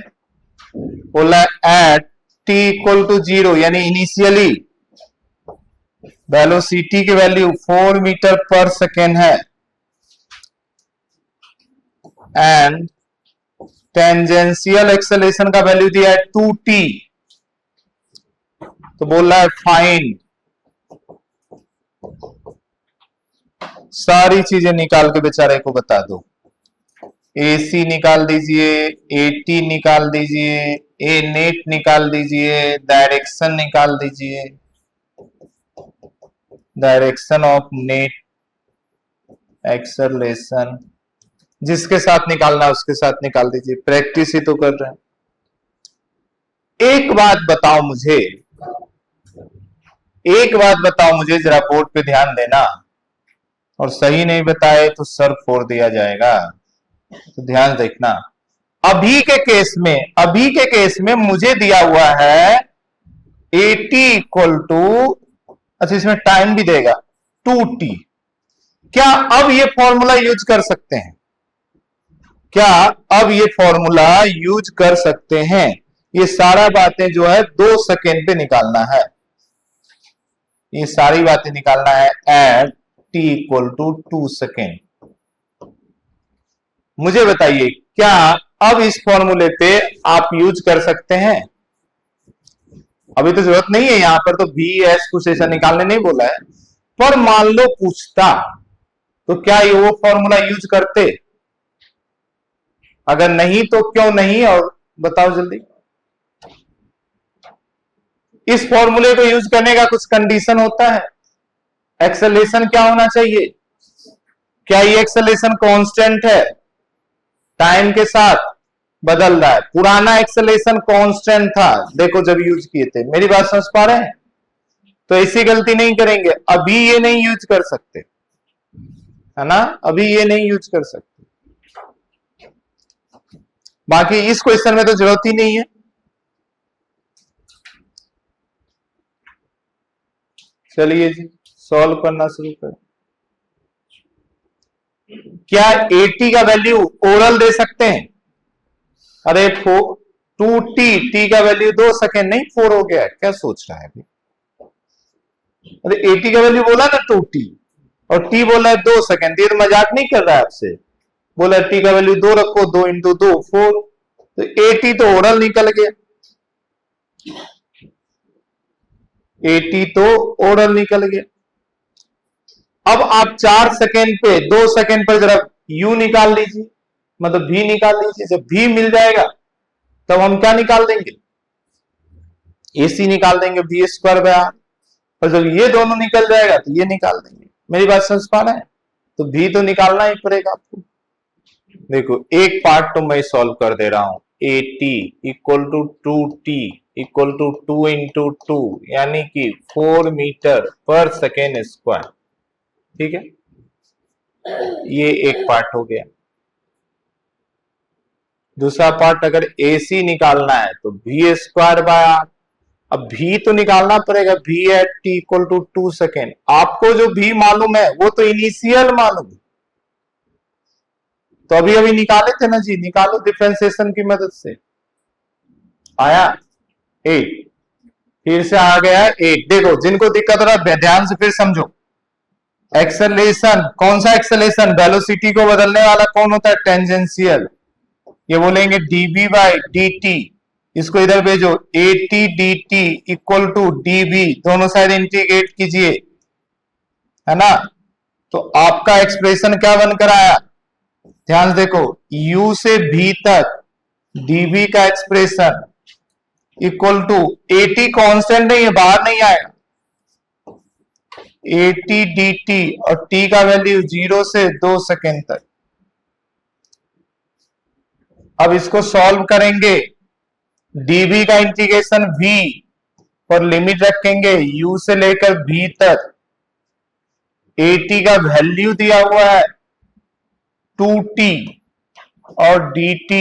बोला एट t इक्वल टू 0, यानी इनिशियली वेलोसिटी की वैल्यू 4 मीटर पर सेकेंड है एंड टेंजेंशियल एक्सेलरेशन का वैल्यू दिया है 2t। तो बोल रहा है फाइंड, सारी चीजें निकाल के बेचारे को बता दो। AC निकाल दीजिए, AT निकाल दीजिए, A नेट निकाल दीजिए, डायरेक्शन निकाल दीजिए, डायरेक्शन ऑफ नेट एक्सेलरेशन, जिसके साथ निकालना है उसके साथ निकाल दीजिए, प्रैक्टिस ही तो कर रहे हैं। एक बात बताओ मुझे, एक बात बताओ मुझे, जरा बोर्ड पे ध्यान देना, और सही नहीं बताए तो सर फोड़ दिया जाएगा, तो ध्यान देखना। अभी के केस में मुझे दिया हुआ है AT इक्वल टू, अच्छा इसमें टाइम भी देगा 2t। क्या अब ये फॉर्मूला यूज कर सकते हैं? क्या अब ये फॉर्मूला यूज कर सकते हैं? ये सारा बातें जो है 2 सेकेंड पे निकालना है, ये सारी बातें निकालना है at t equal to 2 second. मुझे बताइए क्या अब इस फॉर्मूले पे आप यूज कर सकते हैं? अभी तो जरूरत नहीं है, यहां पर तो VS कुछ ऐसा निकालने नहीं बोला है, पर मान लो पूछता तो क्या ये वो फॉर्मूला यूज करते? अगर नहीं तो क्यों नहीं, और बताओ जल्दी। इस फॉर्मूले को यूज करने का कुछ कंडीशन होता है। एक्सेलरेशन क्या होना चाहिए? क्या ये एक्सेलरेशन कांस्टेंट है? टाइम के साथ बदल रहा है। पुराना एक्सेलरेशन कांस्टेंट था, देखो जब यूज किए थे। मेरी बात समझ पा रहे हैं? तो ऐसी गलती नहीं करेंगे। अभी ये नहीं यूज कर सकते, है ना, अभी ये नहीं यूज कर सकते। बाकी इस क्वेश्चन में तो जरूरत ही नहीं है। चलिए जी सॉल्व करना शुरू करें। क्या AT का वैल्यू ओरल दे सकते हैं? अरे 2t का वैल्यू 2 सेकेंड नहीं 4 हो गया, क्या सोच रहा है अभी? अरे AT का वैल्यू बोला ना 2t, और t बोला है 2 सेकेंड। ये तो मजाक नहीं कर रहा है आपसे, बोला t का वैल्यू 2 रखो, 2 इंटू 2 4, तो AT तो ओरल निकल गया, AT तो ओरल निकल गया। अब आप 4 सेकेंड पे 2 सेकेंड पर जरा u निकाल लीजिए, मतलब v निकाल लीजिए। जब v मिल जाएगा तब हम क्या निकाल देंगे? AC निकाल देंगे, v स्क्वायर बाय r। और जब ये दोनों निकल जाएगा तो ये निकाल देंगे। मेरी बात समझ पा रहे हैं? तो v तो निकालना ही पड़ेगा आपको। देखो एक पार्ट तो मैं सॉल्व कर दे रहा हूं। AT equal to 2t equal to 2 into 2, यानी कि 4 मीटर पर सेकेंड स्क्वायर, ठीक है। ये एक पार्ट हो गया। दूसरा पार्ट, अगर AC निकालना है तो v स्क्वायर बाय r। अब v तो निकालना पड़ेगा, v at t equal to 2 second. आपको जो v मालूम है वो तो इनिशियल मालूम है, तो अभी अभी निकाले थे ना जी, निकालो डिफरेंशिएशन की मदद से। आया 8, फिर से आ गया 8। देखो जिनको दिक्कत हो रहा है ध्यान से फिर समझो। एक्सेलरेशन, कौन सा एक्सेलरेशन? वेलोसिटी को बदलने वाला कौन होता है? टेंजेंशियल। ये बोलेंगे dv बाई dt, इसको इधर भेजो, AT dt equal to dv, दोनों साइड इंटीग्रेट कीजिए, है ना। तो आपका एक्सप्रेशन क्या बनकर आया? ध्यान देखो, u से v तक dv का expression equal to AT constant नहीं है, बाहर नहीं आएगा, AT dt और t का वैल्यू 0 से 2 सेकेंड तक। अब इसको सॉल्व करेंगे, dv का इंटीग्रेशन v और लिमिट रखेंगे u से लेकर v तक। at का वैल्यू दिया हुआ है 2t और dt,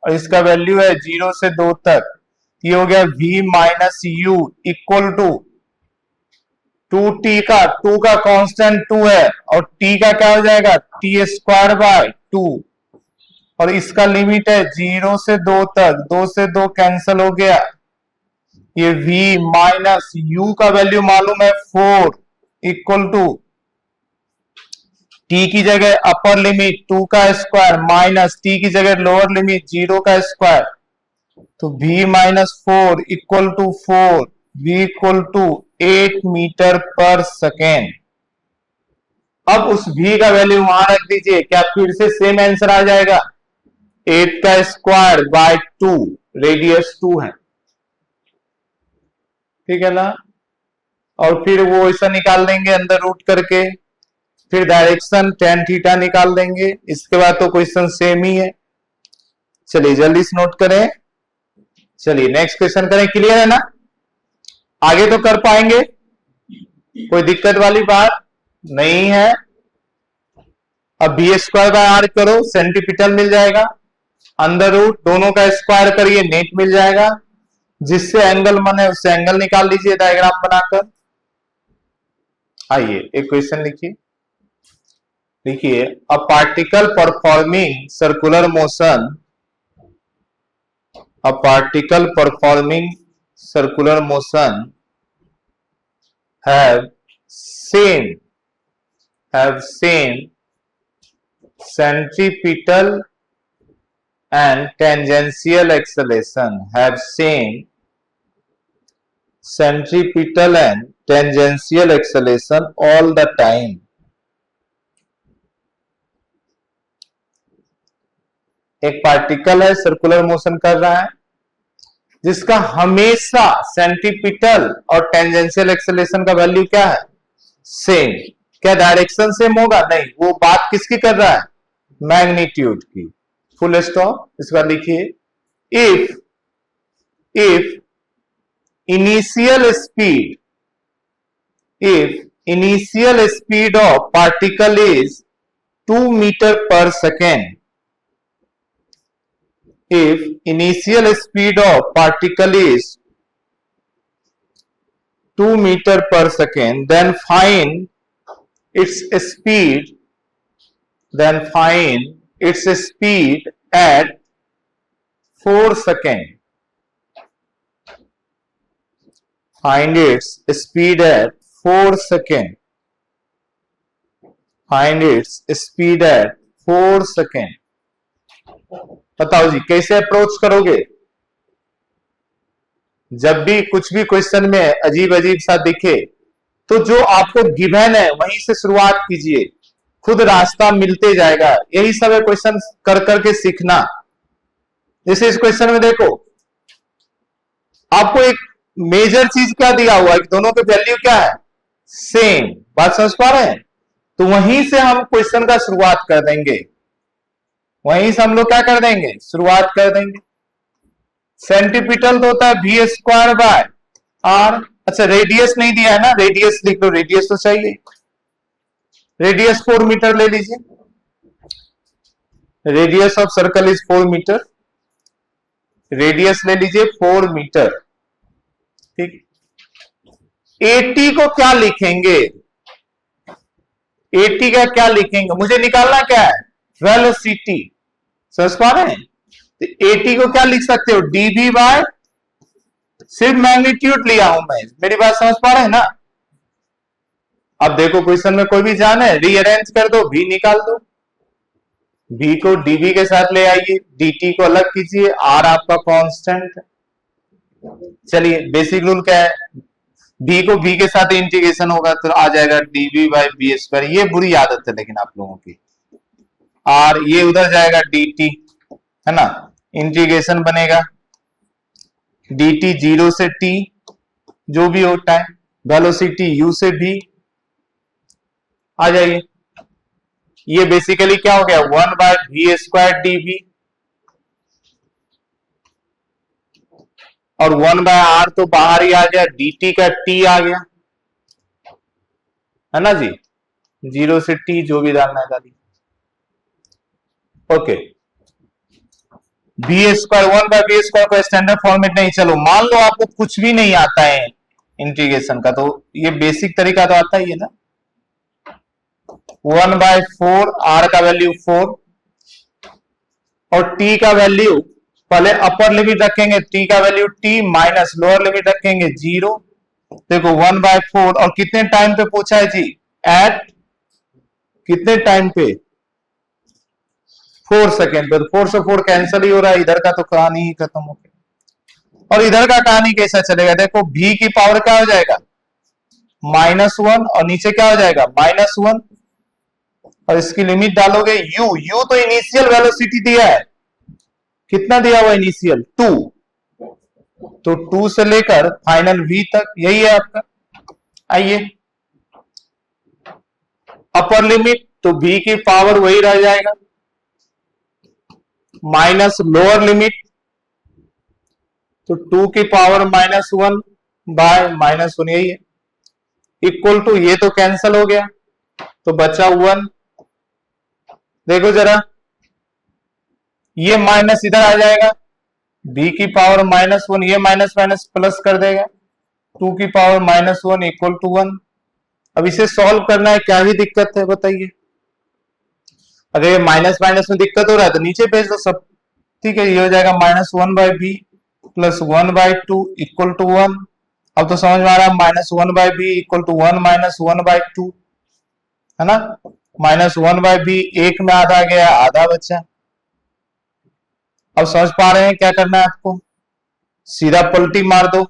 और इसका वैल्यू है 0 से 2 तक। ये हो गया v minus U equal to 2t का 2 का कांस्टेंट 2 है, और t का क्या हो जाएगा t स्क्वायर बाय 2, और इसका लिमिट है 0 से 2 तक। 2 से 2 कैंसिल हो गया। ये v माइनस u का वैल्यू मालूम है 4 इक्वल टू t की जगह अपर लिमिट 2 का स्क्वायर माइनस t की जगह लोअर लिमिट 0 का स्क्वायर, तो v minus 4 equal to 4, v equal to 8 metre per second. अब उस v का वैल्यू वहां रख दीजिए, क्या फिर से सेम आंसर आ जाएगा? 8 का स्क्वायर बाय 2, रेडियस 2 है, ठीक है ना। और फिर वो ऐसा निकाल देंगे अंदर रूट करके, फिर डायरेक्शन tan थीटा निकाल देंगे। इसके बाद तो क्वेश्चन सेम ही है। चलिए जल्दी से नोट करें। चलिए नेक्स्ट क्वेश्चन करें। क्लियर है ना? आगे तो कर पाएंगे, कोई दिक्कत वाली बात नहीं है। अब बी स्क्वायर बाय आर करो, सेंटीपिटल मिल जाएगा। अंडर रूट दोनों का स्क्वायर करिए, नेट मिल जाएगा। जिससे एंगल मन है उससे एंगल निकाल लीजिए डायग्राम बनाकर। आइए एक क्वेश्चन लिखिए। देखिए, a particle performing circular motion, a particle performing circular motion have same centripetal and tangential acceleration, have same centripetal and tangential acceleration all the time. एक पार्टिकल है सर्कुलर मोशन कर रहा है, जिसका हमेशा सेंट्रीपिटल और टेंजेंशियल एक्सेलरेशन का value क्या है? सेम। क्या डायरेक्शन सेम होगा? नहीं, वो बात किसकी कर रहा है? मैग्नीट्यूड की। Full stop. इस बार लिखिए, if initial speed of particle is 2 metre per second, if initial speed of particle is 2 meter per second, then find its speed at 4 second. Find its speed at 4 second. Find its speed at 4 second. बताओ जी कैसे approach करोगे? जब भी कुछ भी question में अजीब अजीब सा दिखे तो जो आपको गिवन है वहीं से शुरुआत कीजिए, खुद रास्ता मिलते जाएगा। यही सब है क्वेश्चन कर करके सीखना। जैसे इस क्वेश्चन में देखो, आपको एक मेजर चीज क्या दिया हुआ है कि दोनों के वैल्यू क्या है? सेम। बात समझ पा रहे हैं? तो वहीं से हम क्वेश्चन का शुरुआत कर देंगे, वहीं से हम लोग क्या कर देंगे? शुरुआत कर देंगे। सेंटीपिटल तो होता है v स्क्वायर बाय आर। अच्छा रेडियस नहीं दिया है ना, रेडियस लिख लो, रेडियस तो चाहिए। रेडियस 4 मीटर ले लीजिए, radius of circle is 4 metre, radius ले लीजिए 4 मीटर, ठीक। 80 को क्या लिखेंगे? 80 का क्या लिखेंगे? मुझे निकालना क्या है? वेलोसिटी। समझ पा रहे हैं? तो 80 को क्या लिख सकते हो? dv बाय, सिर्फ मैग्नीट्यूड लिया हूं मैं, मेरी बात समझ पा रहे हैं ना? अब देखो क्वेश्चन में कोई भी जान है, रीअरेंज कर दो, v निकाल दो, v को dv के साथ ले आइए, dt को अलग कीजिए, r आपका कांस्टेंट है। चलिए बेसिक रूल क्या है? v को v के साथ इंटीग्रेशन होगा तो आ जाएगा dv बाय v स्क्वायर। ये बुरी आदत है लेकिन आप लोगों की। r ये उधर जाएगा dt, है ना, इंटीग्रेशन बनेगा dt 0 से t जो भी होता है, वेलोसिटी u से v। आ जाइए, ये बेसिकली क्या हो गया? 1 बाय v स्क्वायर dv। और 1/r तो बाहर ही आ गया, dt का t आ गया, है ना जी, 0 से t जो भी डालना है डालिए। ओके, b² 1/b² को स्टैंडर्ड फॉर्मेट नहीं, चलो मान लो आपको कुछ भी नहीं आता है इंटीग्रेशन का, तो ये बेसिक तरीका तो आता ही है ना। 1/4, r का वैल्यू 4 और t का वैल्यू, पहले अपर लिमिट रखेंगे t का value t minus lower limit रखेंगे 0। देखो 1/4 और कितने टाइम पे पूछा है जी, एट कितने टाइम पे, 4 सेकेंड पे, तो 4 से 4 कैंसिल ही हो रहा है, इधर का तो कहानी ही खत्म हो गया। और इधर का कहानी कैसा चलेगा, देखो v की पावर क्या हो जाएगा, -1 और नीचे क्या हो जाएगा -1 और इसकी लिमिट डालोगे u तो इनिशियल वेलोसिटी दिया है, कितना दिया हुआ इनिशियल 2, तो 2 से लेकर फाइनल v तक यही है आपका। आइए अपर लिमिट, तो v की पावर वही रह जाएगा, माइनस लोअर लिमिट, तो 2 की पावर -1 बाय -1 यही है, इक्वल टू, ये तो कैंसिल हो गया तो बचा 1। देखो जरा ये माइनस इधर आ जाएगा, b की पावर -1, ये माइनस माइनस प्लस कर देगा, 2 की पावर -1 इक्वल टू 1। अब इसे सॉल्व करना है, क्या ही दिक्कत है बताइए, अगर ये माइनस माइनस में दिक्कत हो रहा है तो नीचे भेज दो सब, ठीक है, ये हो जाएगा -1/b प्लस 1/2 इक्वल टू 1। अब तो समझ में आ रहा है, -1/b इक्वल टू 1 - 1/2, है ना, -1/b, एक में आधा गया आधा बचा। अब समझ पा रहे हैं क्या करना है आपको, सीधा पलटी मार दो,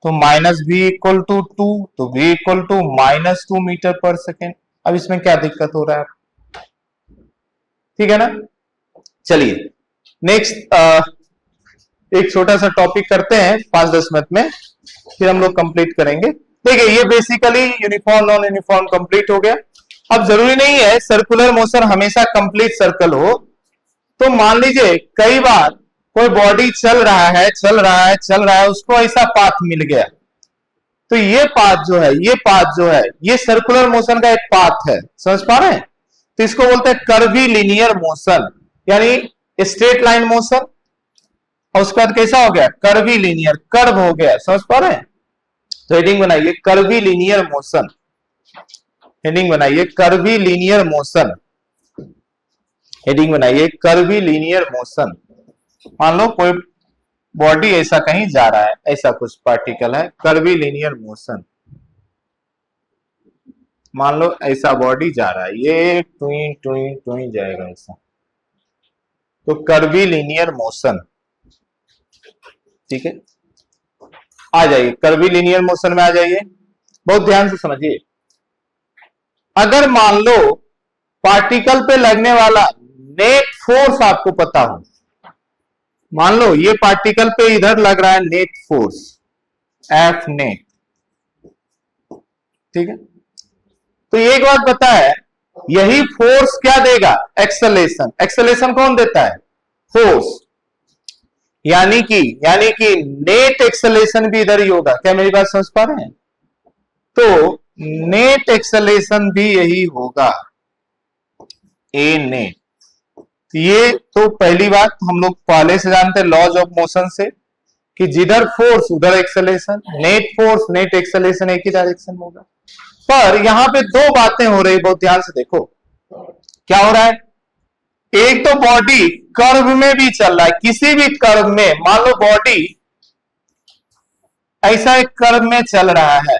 तो -b इक्वल टू 2, तो v equal to -2 metre per second. अब इसमें क्या दिक्कत हो रहा है, ठीक है ना। चलिए नेक्स्ट एक छोटा सा टॉपिक करते हैं 5-10 मिनट में, फिर हम लोग कंप्लीट करेंगे। देखिए ये basically uniform non uniform complete हो गया। अब जरूरी नहीं है सर्कुलर मोशन हमेशा कंप्लीट सर्कल हो, तो मान लीजिए कई बार कोई बॉडी चल रहा है चल रहा है चल रहा है, उसको ऐसा पाथ मिल गया, तो ये पाथ जो है ये सर्कुलर मोशन का एक पाथ है, समझ पा रहे हैं, तो इसको बोलते हैं कर्वी लीनियर मोशन, यानी स्ट्रेट लाइन मोशन, और उसके बाद कैसा हो गया कर्वी लीनियर, कर्व हो गया, समझ पा रहे हैं। तो हेडिंग बनाइए कर्वी लीनियर मोशन, हेडिंग बनाइए कर्वी लीनियर मोशन, हेडिंग बनाइए कर्वी लीनियर मोशन। मान लो कोई बॉडी ऐसा कहीं जा रहा है, ऐसा कुछ पार्टिकल है, कर्वी लीनियर मोशन, मान लो ऐसा बॉडी जा रहा है, ये टुई टुई टुई जाएगा ऐसा, तो कर्वी लीनियर मोशन, ठीक है। आ जाइए कर्वी लीनियर मोशन में आ जाइए, बहुत ध्यान से समझिए। अगर मान लो पार्टिकल पे लगने वाला नेट फोर्स आपको पता हो, मान लो ये पार्टिकल पे इधर लग रहा है नेट फोर्स एफ नेट, ठीक है, तो एक बात पता है, यही फोर्स क्या देगा एक्सेलेरेशन, एक्सेलेरेशन कौन देता है फोर्स, यानी कि नेट एक्सेलेरेशन भी इधर ही होगा, क्या मेरी बात समझ पा रहे हैं, तो नेट एक्सेलेरेशन भी यही होगा ए नेट। ये तो पहली बात हम लोग पहले से जानते हैं लॉज ऑफ मोशन से, कि जिधर फोर्स उधर acceleration, net force net acceleration एक ही डायरेक्शन में होगा। पर यहां पे दो बातें हो रही, बहुत ध्यान से देखो क्या हो रहा है, एक तो बॉडी कर्व में भी चल रहा है, किसी भी कर्व में, मान लो बॉडी ऐसा एक कर्व में चल रहा है,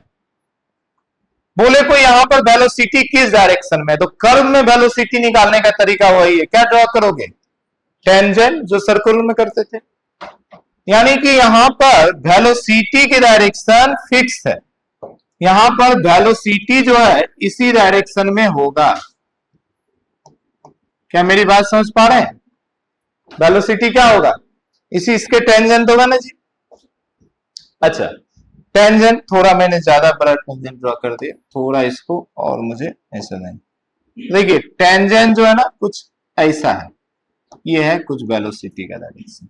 बोले को यहां पर वेलोसिटी किस डायरेक्शन में, तो कर्व में वेलोसिटी निकालने का तरीका वही है, क्या ड्रॉ करोगे टेंजेंट, जो सर्कुलर में करते थे, यानी कि यहां पर वेलोसिटी की डायरेक्शन फिक्स है, यहां पर वेलोसिटी जो है इसी डायरेक्शन में होगा, क्या मेरी बात समझ पा रहे हैं, वेलोसिटी क्या होगा इसी, इसके टेंजेंट होगा ना जी। अच्छा टेंजेंट थोड़ा मैंने ज्यादा बड़ा टेंजेंट ड्रॉ कर दिया, थोड़ा इसको और मुझे ऐसा नहीं, देखिए टेंजेंट जो है ना कुछ ऐसा है, ये है कुछ वेलोसिटी का डायरेक्शन।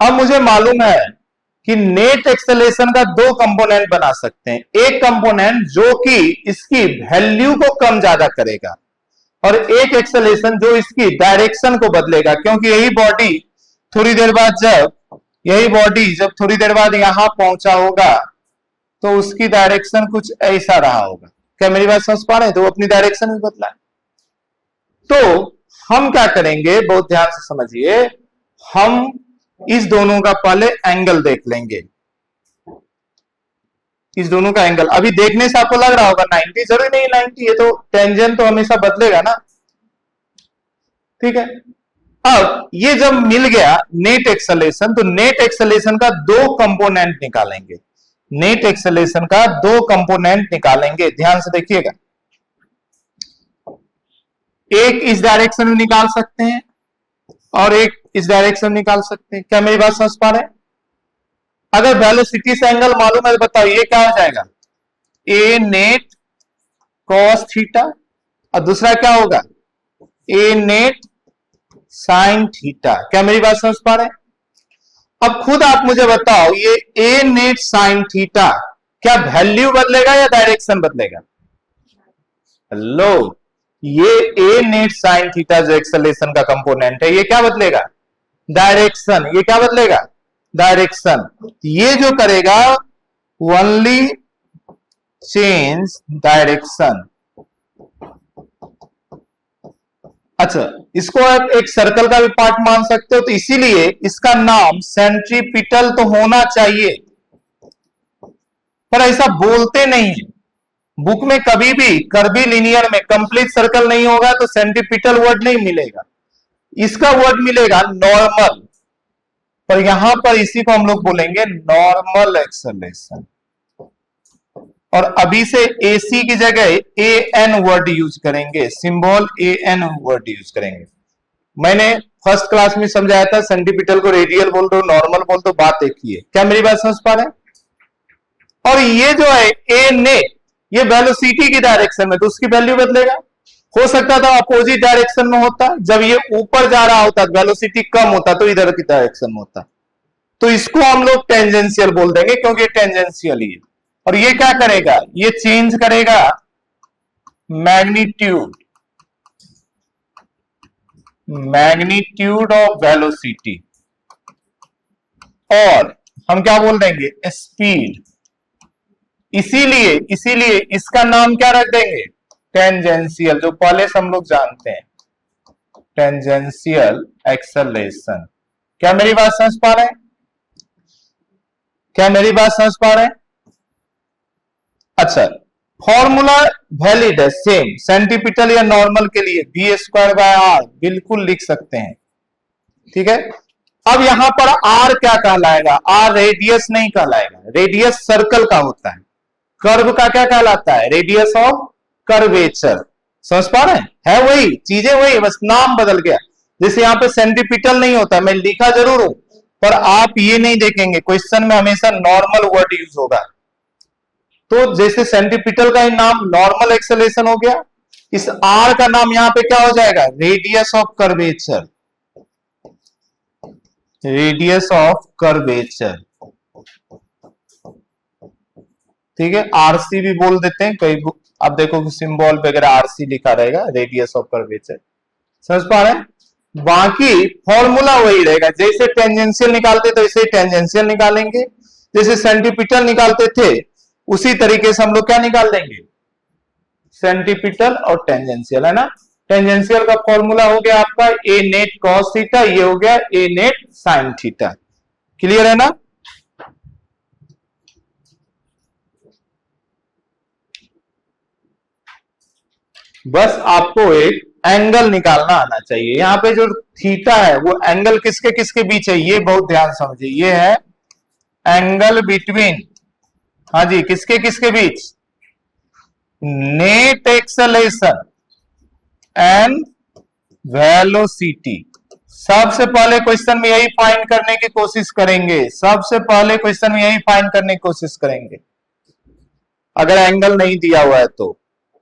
अब मुझे मालूम है कि नेट एक्सेलरेशन का दो कंपोनेंट बना सकते हैं। एक कंपोनेंट जो कि इसकी वैल्यू को कम ज्यादा करेगा और एक एक्सेलरेशन जो इसकी डायरेक्शन को बदलेगा, क्योंकि यही बॉडी थोड़ी देर बाद जब थोड़ी देर बाद यहां पहुंचा होगा तो उसकी डायरेक्शन कुछ ऐसा रहा होगा। क्या मेरी बात समझ पा रहे हैं? तो वो अपनी डायरेक्शन भी बदला है। तो हम क्या करेंगे, बहुत ध्यान से समझिए, हम इस दोनों का पहले एंगल देख लेंगे। इस दोनों का एंगल अभी देखने से आपको लग रहा होगा 90, जरूरी नहीं 90, ये तो टेंजेंट तो हमेशा बदलेगा ना, ठीक है। अब ये जब मिल गया नेट एक्सेलरेशन, तो नेट एक्सेलरेशन का दो कंपोनेंट निकालेंगे। नेट एक्सेलरेशन का दो कंपोनेंट निकालेंगे, ध्यान से देखिएगा। एक इस डायरेक्शन में निकाल सकते हैं और एक इस डायरेक्शन में निकाल सकते हैं। क्या मेरी बात समझ पा रहे हैं? अगर वेलोसिटी से एंगल मालूम है तो बताओ ये क्या हो जाएगा, ए नेट कॉस थीटा, और दूसरा क्या होगा, ए नेट साइन थीटा। क्या मेरी बात समझ पा रहे हैं? अब खुद आप मुझे बताओ, ये ए नेट साइन थीटा क्या वैल्यू बदलेगा या डायरेक्शन बदलेगा? हेलो, ये ए नेट साइन थीटा जो एक्सेलरेशन का कंपोनेंट है, ये क्या बदलेगा? डायरेक्शन। ये क्या बदलेगा? डायरेक्शन। ये जो करेगा ओनली चेंज डायरेक्शन। अच्छा, इसको आप एक सर्कल का भी पार्ट मान सकते हो, तो इसीलिए इसका नाम सेंट्रीपिटल तो होना चाहिए, पर ऐसा बोलते नहीं है बुक में। कभी भी कर्वीलिनियर में कंप्लीट सर्कल नहीं होगा तो सेंट्रीपिटल वर्ड नहीं मिलेगा, इसका वर्ड मिलेगा नॉर्मल, पर यहां पर इसी को हम लोग बोलेंगे नॉर्मल एक्सेलरेशन। और अभी से AC की जगह AN वर्ड यूज करेंगे, सिंबल AN वर्ड यूज करेंगे। मैंने फर्स्ट क्लास में समझाया था, सेंट्रीपिटल को रेडियल बोल दो, नॉर्मल बोल दो, बात एक ही है। क्या मेरी बात समझ पा रहे हैं? और ये जो है ए नेट, ये वेलोसिटी की डायरेक्शन में, तो उसकी वैल्यू बदलेगा। हो सकता था अपोजिट डायरेक्शन में होता, जब ये ऊपर जा रहा होता वेलोसिटी कम होता तो इधर की डायरेक्शन में होता, तो इसको हम लोग टेंजेंशियल बोल देंगे, क्योंकि ये टेंजेंशियल ही है। और ये क्या करेगा, ये चेंज करेगा मैग्नीट्यूड ऑफ वेलोसिटी, और हम क्या बोल देंगे, स्पीड। इसीलिए इसका नाम क्या रख देंगे, टेंजेंशियल, जो पहले से हम लोग जानते हैं, टेंजेंशियल एक्सेलरेशन। क्या मेरी बात समझ पा रहे हैं? क्या मेरी बात समझ पा रहे हैं? अच्छा, फॉर्मूला वैलिड है, सेम सेंटीपिटल या नॉर्मल के लिए v²/r बिल्कुल लिख सकते हैं, ठीक है। अब यहां पर r क्या कहलाएगा, r रेडियस नहीं कहलाएगा, रेडियस सर्कल का होता है। कर्व का क्या कहलाता है, रेडियस ऑफ कर्वेचर। समझ पा रहे हैं? है वही चीजें, वही, बस नाम बदल गया। जैसे यहां पे सेंटीपिटल नहीं होता, मैं लिखा जरूर हूं, पर आप ये नहीं देखेंगे, क्वेश्चन में हमेशा नॉर्मल वर्ड यूज होगा। तो जैसे सेंटीपिटल का ही नाम नॉर्मल एक्सेलरेशन हो गया, इस आर का नाम यहां पे क्या हो जाएगा, radius of curvature. Radius of curvature, ठीक है। आरसी भी बोल देते हैं, कई आप देखो कि सिंबल वगैरह आरसी लिखा रहेगा, रेडियस ऑफ कर्वेचर। समझ पा रहे हैं? बाकी फॉर्मूला वही रहेगा, जैसे टेंजेंशियल निकालते तो इसे टेंजेंशियल निकालेंगे, जैसे सेंटीपिटल निकालते थे उसी तरीके से हम लोग क्या निकाल देंगे, सेंटीपिटल और टेंजेंशियल, है ना। टेंजेंशियल का फॉर्मूला हो गया आपका ए नेट कॉस थीटा, ये हो गया ए नेट साइन थीटा। क्लियर है ना? बस आपको एक एंगल निकालना आना चाहिए। यहां पे जो थीटा है वो एंगल किसके किसके बीच है, ये बहुत ध्यान समझिए। ये है एंगल बिटवीन, हाँ जी, किसके किसके बीच, नेट एक्सेलरेशन एंड वेलोसिटी। सबसे पहले क्वेश्चन में यही फाइंड करने की कोशिश करेंगे, सबसे पहले क्वेश्चन में यही फाइंड करने की कोशिश करेंगे, अगर एंगल नहीं दिया हुआ है तो।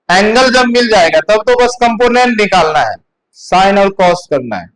एंगल जब मिल जाएगा तब तो बस कंपोनेंट निकालना है, साइन और कॉस करना है।